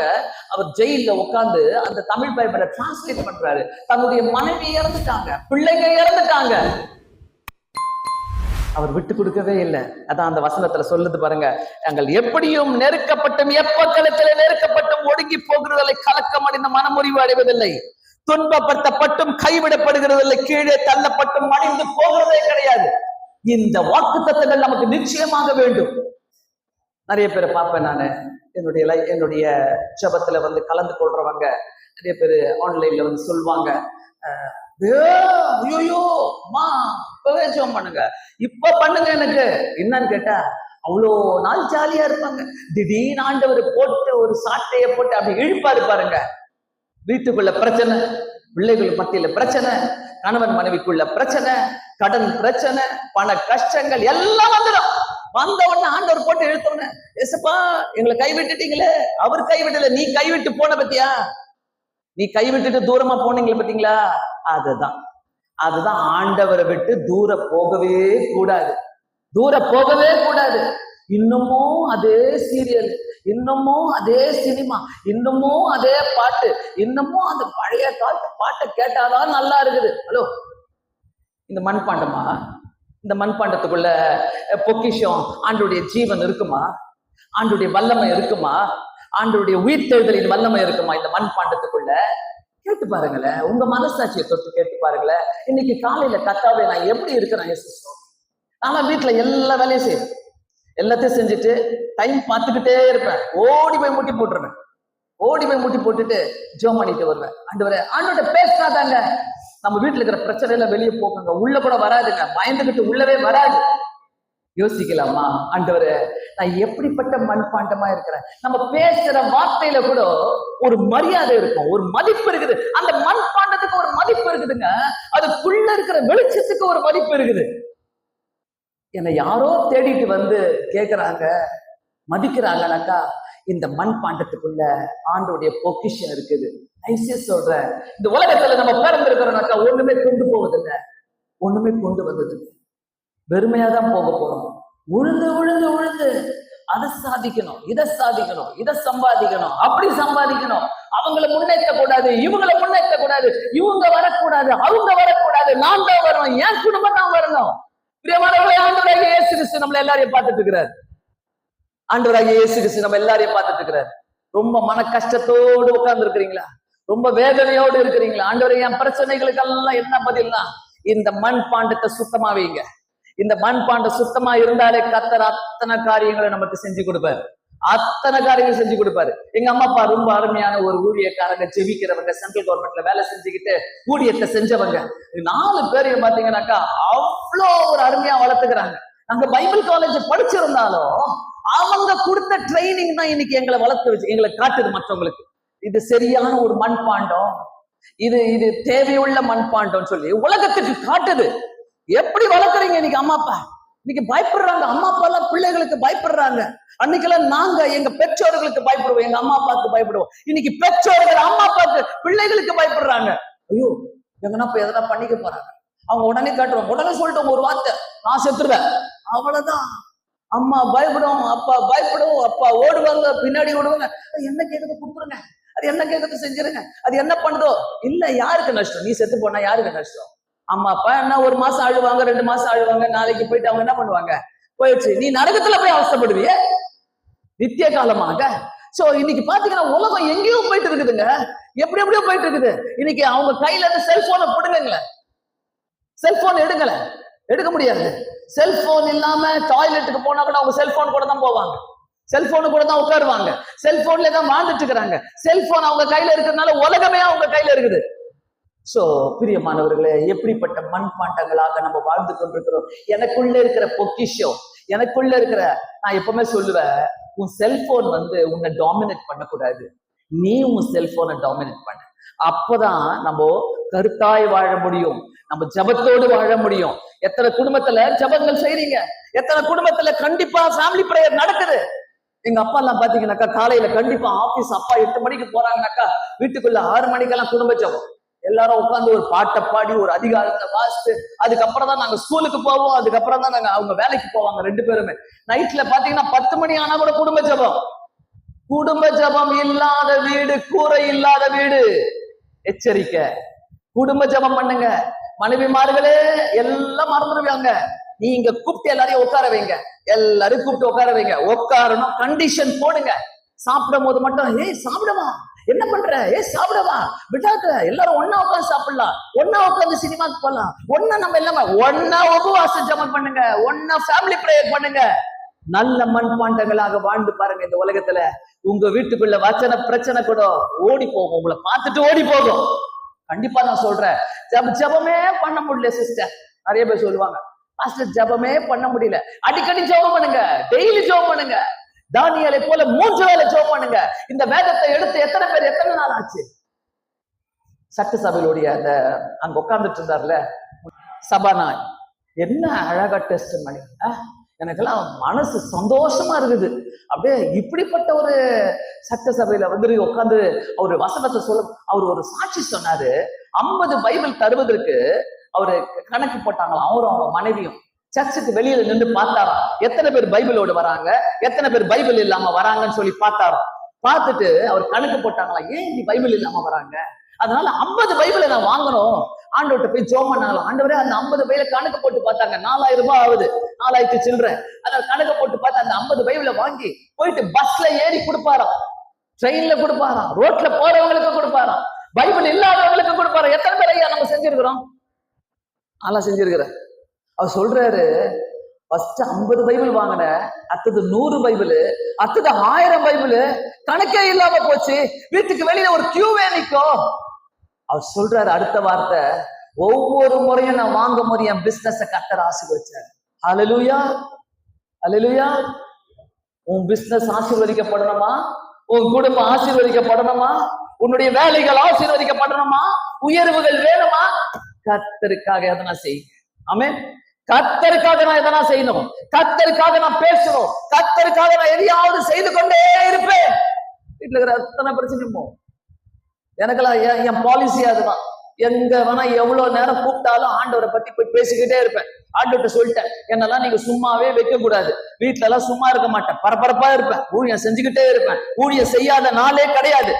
அவர் ஜெயில உட்கார்ந்து அந்த தமிழ் பைபிளை டிரான்ஸ்லேட் பண்றாரு. தன்னுடைய மனைவி இறந்துட்டாங்க, பிள்ளைங்க இறந்துட்டாங்க, அவர் விட்டு கொடுக்கவே இல்லை. அதான் அந்த வசனத்துல சொல்லுது பாருங்க, நாங்கள் எப்படியும் நெருக்கப்பட்டும், எப்பக்கலத்திலே நெருக்கப்பட்டும் ஒடுங்கி போகிறதில்லை, கலக்கம் அடைந்த மனமுறிவு அடைவதில்லை, துன்பப்படுத்தப்பட்டும் கைவிடப்படுகிறதில்லை, கீழே தள்ளப்பட்டும் அடைந்து போகிறதே கிடையாது. இந்த வாக்குத்தத்தங்கள் நமக்கு நிச்சயமாக வேண்டும். நிறைய பேரை பார்ப்பேன் நானு, என்னுடைய ஜபத்துல வந்து கலந்து கொள்றவங்க நிறைய பேர் ஆன்லைன்ல வந்து சொல்லுவாங்க, ஐயோ அம்மா இப்பவே ஜெபம் பண்ணுங்க, இப்ப பண்ணுங்க. எனக்கு என்னன்னு கேட்டா, அவ்வளோ நாள் ஜாலியா இருப்பாங்க. திடீர்னு ஆண்டவர் போட்டு ஒரு சாட்டைய போட்டு அப்படி இழுப்பாரு பாருங்க. வீட்டுக்குள்ள பிரச்சனை, பிள்ளைகள் மத்தியில பிரச்சனை, கணவன் மனைவிக்குள்ள பிரச்சனை, கடன் பிரச்சனை, பண கஷ்டங்கள் எல்லாம் வந்துடும். வந்த உடனே ஆண்டவர் போட்டு இழுத்தோன்னு, ஏசப்பா எங்களை கைவிட்டுட்டீங்களே. அவர் கைவிடல, நீ கைவிட்டு போன பத்தியா, நீ கைவிட்டுட்டு தூரமா போனீங்களே பாத்தீங்களா, அதுதான் ஆண்டவரை விட்டு தூர போகவே கூடாது, தூர போகவே கூடாது. இன்னமும் அதே சீரியல், இன்னமும் அதே சினிமா, இன்னமும் அதே பாட்டு, இன்னமும் அந்த பழைய காலத்து பாட்டை கேட்டாதான் நல்லா இருக்குது. ஹலோ, இந்த மண்பாண்டமா, இந்த மண்பாண்டத்துக்குள்ள பொக்கிஷம் ஆண்டுடைய ஜீவன் இருக்குமா, ஆண்டுடைய வல்லமை இருக்குமா, ஆண்டுடைய உயிர்த்தெழுதலின் வல்லமை இருக்குமா இந்த மண்பாண்டத்துக்குள்ள? கேட்டு பாருங்களேன், உங்க மனசாட்சியை தொட்டு கேட்டு பாருங்களேன். இன்னைக்கு காலையில கத்தாவே நான் எப்படி இருக்கிறேன், ஆனா வீட்டுல எல்லா வேலையும் செய்வேன், எல்லாத்தையும் செஞ்சுட்டு டைம் பார்த்துக்கிட்டே இருப்பேன். ஓடி போய் முட்டி போட்டுருவேன், ஓடி போய் முட்டி போட்டுட்டு ஜெபம் பண்ணிட்டு வருவேன். ஆண்டவரே பேசாதாங்க, நம்ம வீட்டுல இருக்கிற பிரச்சனை எல்லாம் வெளியே போக்குங்க, உள்ள கூட வராதுங்க, பயந்துகிட்டு உள்ளவே வராது. யோசிக்கலாமா, ஆண்டவரே நான் எப்படிப்பட்ட மண்பாண்டமா இருக்கிறேன். நம்ம பேசுற வார்த்தையில கூட ஒரு மரியாதை இருக்கும், ஒரு மதிப்பு இருக்குது. அந்த மண்பாண்டத்துக்கு ஒரு மதிப்பு இருக்குதுங்க, அதுக்குள்ள இருக்கிற வெளிச்சத்துக்கு ஒரு மதிப்பு இருக்குது. என்னை யாரோ தேடிட்டு வந்து கேட்கிறாங்க, மதிக்கிறாங்கனாக்கா இந்த மண்பாண்டத்துக்குள்ள ஆண்டோடைய பொக்கிஷம் இருக்குது. சொல்றேன், இந்த உலகத்துல நம்ம பிறந்திருக்கிறோம்னாக்கா ஒண்ணுமே கொண்டு போவதில்லை, ஒண்ணுமே கொண்டு வந்ததில்லை, வெறுமையாதான் போக போறோம். உழுந்து உழுந்து உழுந்து அதை சாதிக்கணும், இதை சாதிக்கணும், இதை சம்பாதிக்கணும், அப்படி சம்பாதிக்கணும், அவங்களை முன்னேற்ற கூடாது, இவங்களை முன்னேற்ற கூடாது, இவங்க வரக்கூடாது, அவங்க வரக்கூடாது, நான் தான் வரணும், என் குடும்பம் தான் வரணும். பிரியமானவர்களே, ஆண்டவராகிய இயேசு கிறிஸ்து நம்மள எல்லாரையும் பார்த்துட்டு இருக்கிறார். ஆண்டவராகிய இயேசு கிறிஸ்து நம்ம எல்லாரையும் பார்த்துட்டு இருக்கிறார். ரொம்ப மன கஷ்டத்தோடு உட்கார்ந்து இருக்கிறீங்களா, ரொம்ப வேதனையோடு இருக்கிறீங்களா, ஆண்டவரே என் பிரச்சனைகளுக்கு எல்லாம் என்ன பதில்னா இந்த மண் பாண்டத்தை சுத்தமா வைங்க. இந்த மண்பாண்டம் சுத்தமா இருந்தாலே கர்த்தர் அத்தனை காரியங்களை நமக்கு செஞ்சு கொடுப்பாரு, அத்தனை காரியங்கள் செஞ்சு கொடுப்பாரு. எங்க அம்மா அப்பா ரொம்ப அருமையான ஒரு ஊழியக்காரங்க, ஜெபிக்கிறவங்க, சென்ட்ரல் கவர்மெண்ட்ல வேலை செஞ்சுக்கிட்டு ஊழியத்தை செஞ்சவங்க. 4 பேரையும் பாத்தீங்கன்னாக்கா அவ்வளோ ஒரு அருமையா வளர்த்துக்கிறாங்க. நாங்க பைபிள் காலேஜ் படிச்சிருந்தாலும் அவங்க கொடுத்த ட்ரைனிங் தான் இன்னைக்கு எங்களை வளர்த்து வச்சு எங்களை காட்டுது மற்றவங்களுக்கு. இது சரியான ஒரு மண்பாண்டம், இது தேவையுள்ள மண்பாண்டம் சொல்லி உலகத்துக்கு காட்டுது. எப்படி வளர்க்குறீங்க இன்னைக்கு அம்மா அப்பா? இன்னைக்கு பயப்படுறாங்க, அம்மா அப்பா எல்லாம் பிள்ளைகளுக்கு பயப்படுறாங்க. அன்னைக்கெல்லாம் நாங்க எங்க பெற்றோர்களுக்கு பயப்படுவோம், எங்க அம்மா அப்பாவுக்கு பயப்படுவோம். இன்னைக்கு பெற்றோர்கள் அம்மா அப்பாவுக்கு பிள்ளைகளுக்கு பயப்படுறாங்க. ஐயோ எங்கன்னா இப்ப எதனா பண்ணிக்க போறாங்க, அவங்க உடனே காட்டுவோம், உடனே சொல்லிட்டோம் ஒரு வார்த்தை, நான் செத்துருவேன், அவ்வளவுதான். அம்மா பயப்படும், அப்பா பயப்படும், அப்பா ஓடுவாங்க, பின்னாடி ஓடுவாங்க. என்ன கேட்கறது கொடுத்துருங்க, அது என்ன கேட்கறது செஞ்சிருங்க, அது என்ன பண்ணுதோ இல்ல, யாருக்கு நஷ்டம்? நீ செத்து போனா யாருக்கு நஷ்டம்? அம்மா அப்பா என்ன 1 மாசம் அழுவாங்க, 2 மாசம் அழுவாங்க, நாளைக்கு போயிட்டு அவங்க என்ன பண்ணுவாங்க, போயிடுச்சு, நீ நரகத்துல போய் அவசரப்படுவிய நித்திய காலமாக. சோ இன்னைக்கு பாத்தீங்கன்னா உலகம் எங்கேயோ போயிட்டு இருக்குதுங்க, எப்படியோ போயிட்டு இருக்குது. இன்னைக்கு அவங்க கையில இருந்து செல்போனை பிடுங்களேன், செல்போன் எடுங்களேன், எடுக்க முடியாது. செல்போன் இல்லாம டாய்லெட்டுக்கு போனா கூட அவங்க செல்போன் கூட தான் போவாங்க, செல்போனு கூட தான் உட்காருவாங்க, செல்போன்ல தான் வாழ்ந்துட்டு இருக்கிறாங்க. செல்போன் அவங்க கையில இருக்கிறதுனால உலகமே அவங்க கையில இருக்குது. சோ பிரியமானவர்களே, எப்படிப்பட்ட மண்பாண்டங்களாக நம்ம வாழ்ந்து கொண்டிருக்கிறோம். எனக்குள்ள இருக்கிற பொக்கிஷம், எனக்குள்ள இருக்கிற, நான் எப்பவுமே சொல்லுவேன், உன் செல்போன் உன்னை டாமினேட் பண்ணக்கூடாது, நீ உன் செல்போனை டாமினேட் பண்ண. அப்பதான் நம்ம கருத்தாய் வாழ முடியும், நம்ம ஜபத்தோடு வாழ முடியும். எத்தனை குடும்பத்துல ஜபங்கள் செய்றீங்க, எத்தனை குடும்பத்துல கண்டிப்பா ஃபேமிலி பிரேயர் நடக்குது. எங்க அப்பா எல்லாம் பாத்தீங்கன்னாக்கா காலையில கண்டிப்பா ஆபீஸ், அப்பா 8 மணிக்கு போறாங்கன்னாக்கா வீட்டுக்குள்ள 6 மணிக்கெல்லாம் குடும்ப ஜபம். எல்லாரும் உட்காந்து ஒரு பாட்டை பாடி ஒரு அதிகாரத்தை வாசித்து அதுக்கப்புறம் தான் நாங்க ஸ்கூலுக்கு போவோம், அதுக்கப்புறம் தான் நாங்க அவங்க வேலைக்கு போவாங்க 2 பேருமே. நைட்ல பாத்தீங்கன்னா 10 மணி ஆனா கூட குடும்ப ஜபம். குடும்ப ஜபம் இல்லாத வீடு கூரை இல்லாத வீடு. எச்சரிக்கை, குடும்ப ஜபம் பண்ணுங்க. மனைவிமார்களே எல்லாம் மறந்துடுவாங்க, நீங்க கூப்பிட்டு எல்லாரையும் உட்கார வைங்க, எல்லாரும் கூப்பிட்டு உட்கார வைங்க, உட்காரணும், கண்டிஷன் போடுங்க. சாப்பிடும் போது மட்டும் ஏய் சாப்பிடுவா, என்ன பண்ற, சாப்பிடவா, விட்டாக்க எல்லாரும் ஒன்னா உட்காந்து சாப்பிடலாம், ஒன்னா உட்காந்து சினிமாக்கு போகலாம், ஒன்னா நம்ம எல்லாமே ஒன்னா உபவாச ஜெபம் பண்ணுங்க, ஒன்னா ஃபேமிலி பிரேயர் பண்ணுங்க. நல்ல மண்பாண்டங்களாக வாழ்ந்து பாருங்க. இந்த உலகத்துல உங்க வீட்டுக்குள்ள வச்சன பிரச்சனை கூட ஓடி போகும், உங்களை பார்த்துட்டு ஓடி போகும். கண்டிப்பா நான் சொல்றேன், ஜபமே பண்ண முடியல சிஸ்டர். நிறைய பேர் சொல்லுவாங்க, பாஸ்டர் ஜபமே பண்ண முடியல. அடிக்கடி ஜெபம் பண்ணுங்க, டெய்லி ஜெபம் பண்ணுங்க, தானியேலை போல 3 வேளை ஜெபம் பண்ணுங்க. இந்த வேதத்தை எடுத்து எத்தனை பேர் எத்தனை நாள் ஆச்சு? சட்டசபையிலுடைய அந்த அங்க உட்கார்ந்துட்டு இருந்தார்ல சபாநாய், என்ன அழகா டெஸ்ட் பண்ணி, எனக்கெல்லாம் மனசு சந்தோஷமா இருக்குது. அப்படியே இப்படிப்பட்ட ஒரு சட்டசபையில வந்து உட்கார்ந்து அவர் வசனத்தை சொல்ல, அவர் ஒரு சாட்சி சொன்னாரு. 50 பைபிள் தருவதற்கு அவரு கணக்கு போட்டாங்களாம், அவரும் அவங்க மனைவியும். சர்ச்சுக்கு வெளியில நின்று பார்த்தாராம், எத்தனை பேர் பைபிளோடு வராங்க, எத்தனை பேர் பைபிள் இல்லாம வராங்கன்னு சொல்லி பார்த்தாராம். பார்த்துட்டு அவர் கணக்கு போட்டாங்களா, ஏன் நீ பைபிள் இல்லாம வராங்க, அதனால 50 பைபிளை நான் வாங்கணும். ஆண்டவர்கிட்ட போய் ஜெபம் பண்ணாலும், ஆண்டவரே அந்த 50 பைபிளை கணக்கு போட்டு பார்த்தாங்க, 4000 ரூபாய் ஆகுது, 4000 சில்லற. அதனால கணக்கு போட்டு பார்த்து அந்த 50 பைபிளை வாங்கி போயிட்டு பஸ்ல ஏறி கொடுப்பாராம், ட்ரெயின்ல கொடுப்பாராம், ரோட்ல போறவங்களுக்கு கொடுப்பாராம், பைபிள் இல்லாதவங்களுக்கு கொடுப்பாராம். எத்தனை பேர் ஐயா நம்ம செஞ்சிருக்கிறோம்? நல்லா செஞ்சிருக்கிறேன். அவர் சொல்றாரு, ஃபர்ஸ்ட் 50 பைபிள் வாங்கின, அடுத்தது 100 பைபிள், அடுத்தது 1000 பைபிள், கணக்கே இல்லாம போச்சு. வீட்டுக்கு வெளியில ஒரு கியூவே நிக்கும். அவர் சொல்றாரு அடுத்த வார்த்தை, ஒவ்வொரு முறையும் நான் வாங்க முறை என் பிசினஸ கர்த்தர் ஆசீர்வதிச்சார். ஹல்லேலூயா, ஹல்லேலூயா. உன் பிசினஸ் ஆசீர்வதிக்கப்படணுமா? உன் குடும்பம் ஆசீர்வதிக்கப்படணுமா? உன்னுடைய வேலைகள் ஆசீர்வதிக்கப்படணுமா? உயர்வுகள் வேணுமா? கர்த்தருக்காக எதனா செய். ஆமென். கர்த்தருக்காக நான் எதனா செய்யணும், கர்த்தருக்காக நான் பேசணும், கர்த்தருக்காக நான் எதையாவது செய்து கொண்டே இருப்பேன். வீட்டுல இருக்கிற அத்தனை பிரச்சனையும் எனக்கெல்லாம் என் பாலிசி அதுதான். எங்க வேணா எவ்வளவு நேரம் கூப்பிட்டாலும் ஆண்டவரை பத்தி போய் பேசிக்கிட்டே இருப்பேன். ஆண்டவர்கிட்ட சொல்லிட்டேன், என்னெல்லாம் நீங்க சும்மாவே வைக்க கூடாது, வீட்டுல எல்லாம் சும்மா இருக்க மாட்டேன், பரபரப்பா இருப்பேன், ஊழியம் செஞ்சுக்கிட்டே இருப்பேன், ஊழியம் செய்யாத நாளே கிடையாது.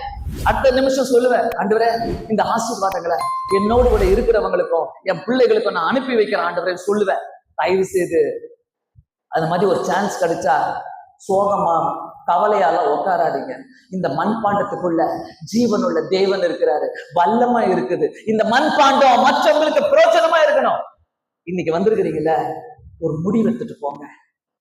அடுத்த நிமிஷம் சொல்லுவேன், ஆண்டவரே இந்த ஆசீர்வாதங்களை என்னோடு கூட இருக்கிறவங்களுக்கும் என் பிள்ளைகளுக்கும் நான் அனுப்பி வைக்கிறேன் ஆண்டவரே சொல்லுவேன். தயவு செய்து அது மாதிரி ஒரு சான்ஸ் கிடைச்சா சோகமா கவலையால உட்காராதீங்க. இந்த மண்பாண்டத்துக்குள்ள ஜீவனுள்ள தேவன் இருக்கிறாரு, வல்லமா இருக்குது. இந்த மண்பாண்டம் மற்றவங்களுக்கு பிரோஜனமா இருக்கணும். இன்னைக்கு வந்திருக்கிறீங்கல்ல, ஒரு முடிவெடுத்துட்டு போங்க.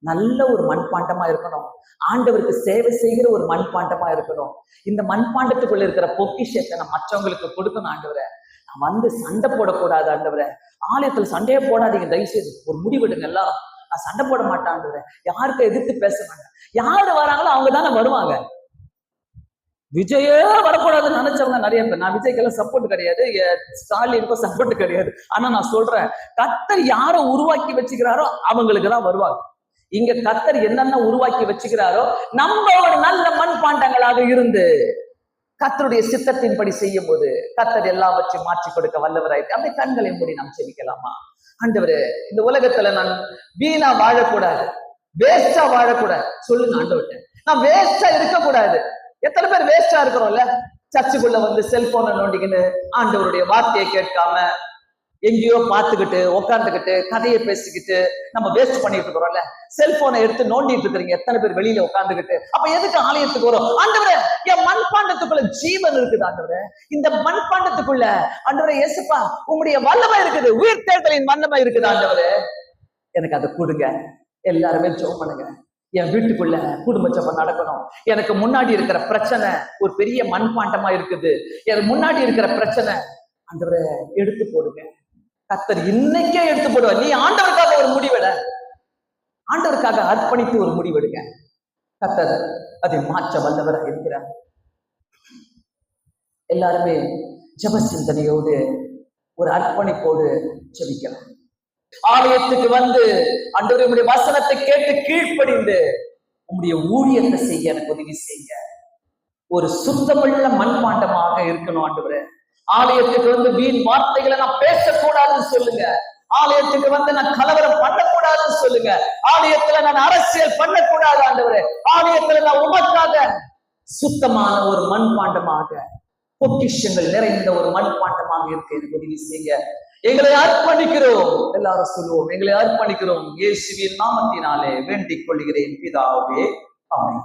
நல்ல ஒரு மண்பாண்டமா இருக்கணும், ஆண்டவருக்கு சேவை செய்கிற ஒரு மண்பாண்டமா இருக்கணும். இந்த மண்பாண்டத்துக்குள்ள இருக்கிற பொக்கிஷத்தை நான் மற்றவங்களுக்கு கொடுக்கணும். ஆண்டவரை நான் வந்து சண்டை போடக்கூடாது. ஆண்டவரை ஆலயத்துல சண்டையே போடாதீங்க தயவு செய்து. ஒரு முடிவெடுங்க எல்லாரும், நான் சண்டை போட மாட்டேன் ஆண்டவரை, யாருக்கு எதிர்த்து பேச மாட்டேன். யாரு வராங்களோ அவங்க தானே வருவாங்க. விஜயே வரக்கூடாதுன்னு நினைச்சவங்க நிறைய பேர். நான் விஜய்க்கெல்லாம் சப்போர்ட் கிடையாது, ஸ்டாலினுக்கும் சப்போர்ட் கிடையாது. ஆனா நான் சொல்றேன், கர்த்தர் யாரை உருவாக்கி வச்சுக்கிறாரோ அவங்களுக்கு தான் வருவாங்க. இங்க கர்த்தர் என்னென்ன உருவாக்கி வச்சுக்கிறாரோ நம்ம ஒரு நல்ல மண்பாண்டங்களாக இருந்து கர்த்தருடைய சித்தத்தின்படி செய்யும் போது கர்த்தர் எல்லாவற்றையும் மாற்றி கொடுக்க வல்லவராயிட்டு. அப்படியே கண்களை மூடி நாம் செபிக்கலாமா? ஆண்டவரே, இந்த உலகத்துல நான் வீணா வாழக்கூடாது, வேஸ்டா வாழக்கூடாது. சொல்லுங்க ஆண்டவர்கிட்ட, நான் வேஸ்டா இருக்கக்கூடாது. எத்தனை பேர் வேஸ்டா இருக்கிறோம்ல? சர்ச்சுக்குள்ள வந்து செல்போனை நோண்டிக்கின்னு ஆண்டவருடைய வார்த்தையை கேட்காம எங்கேயோ பார்த்துக்கிட்டு உட்காந்துக்கிட்டு கதையை பேசிக்கிட்டு நம்ம வேஸ்ட் பண்ணிட்டு இருக்கிறோம்ல. செல்போனை எடுத்து நோண்டிட்டு இருக்கிறீங்க எத்தனை பேர் வெளியில உட்காந்துக்கிட்டு. அப்ப எதுக்கு ஆலயத்துக்கு வரும்? ஆண்டவரே, என் மண்பாண்டத்துக்குள்ள ஜீவன் இருக்குது ஆண்டவரே, இந்த மண்பாண்டத்துக்குள்ள ஆண்டவரே இயேசுப்பா உங்களுடைய வல்லமை இருக்குது, உயிர் தேர்தலின் வல்லமை இருக்குது ஆண்டவரே, எனக்கு அதை கொடுங்க. எல்லாருமே ஜெபம் பண்ணுங்க. என் வீட்டுக்குள்ள குடும்ப ஜெபம் நடக்கணும். எனக்கு முன்னாடி இருக்கிற பிரச்சனை ஒரு பெரிய மண்பாண்டமா இருக்குது, எனக்கு முன்னாடி இருக்கிற பிரச்சனை ஆண்டவரை எடுத்து போடுங்க. கர்த்தர் இன்னைக்கே எடுத்து போடுவார். நீ ஆண்டவருக்காக ஒரு முடிவெட, ஆண்டவருக்காக அர்ப்பணித்து ஒரு முடிவெடுங்க. கர்த்தர் அதை மாற்ற வல்லவராக இருக்கிறார். எல்லாருமே ஜெப சிந்தனையோடு ஒரு அர்ப்பணிப்போடு ஜெபிக்கலாம். ஆலயத்துக்கு வந்து ஆண்டவரே உம்முடைய வசனத்தை கேட்டு கீழ்ப்படிந்து உம்முடைய ஊழியத்தை செய்ய எனக்கு உதவி செய்ய. ஒரு சுத்தமுள்ள மண்பாண்டமாக இருக்கணும் ஆண்டவரே. ஆலயத்துக்கு வந்து வீண் வார்த்தைகளை நான் பேசக்கூடாதுன்னு சொல்லுங்க. ஆலயத்துக்கு வந்து நான் கலவரம் பண்ணக்கூடாதுன்னு சொல்லுங்க. ஆலயத்துல நான் அரசியல் பண்ணக்கூடாது ஆண்டவரே. ஆலயத்துல நான் உமக்காக சுத்தமான ஒரு மண்பாண்டமாக, பொக்கிஷங்கள் நிறைந்த ஒரு மண்பாண்டமாக இருக்க எனக்கு உதவி செய்ய. எங்களை அர்ப்பணிக்கிறோம். எல்லாரும் சொல்லுவோம், எங்களை அர்ப்பணிக்கிறோம். இயேசுவின் நாமத்தினாலே வேண்டிக் கொள்கிறேன் பிதாவே, ஆமென்.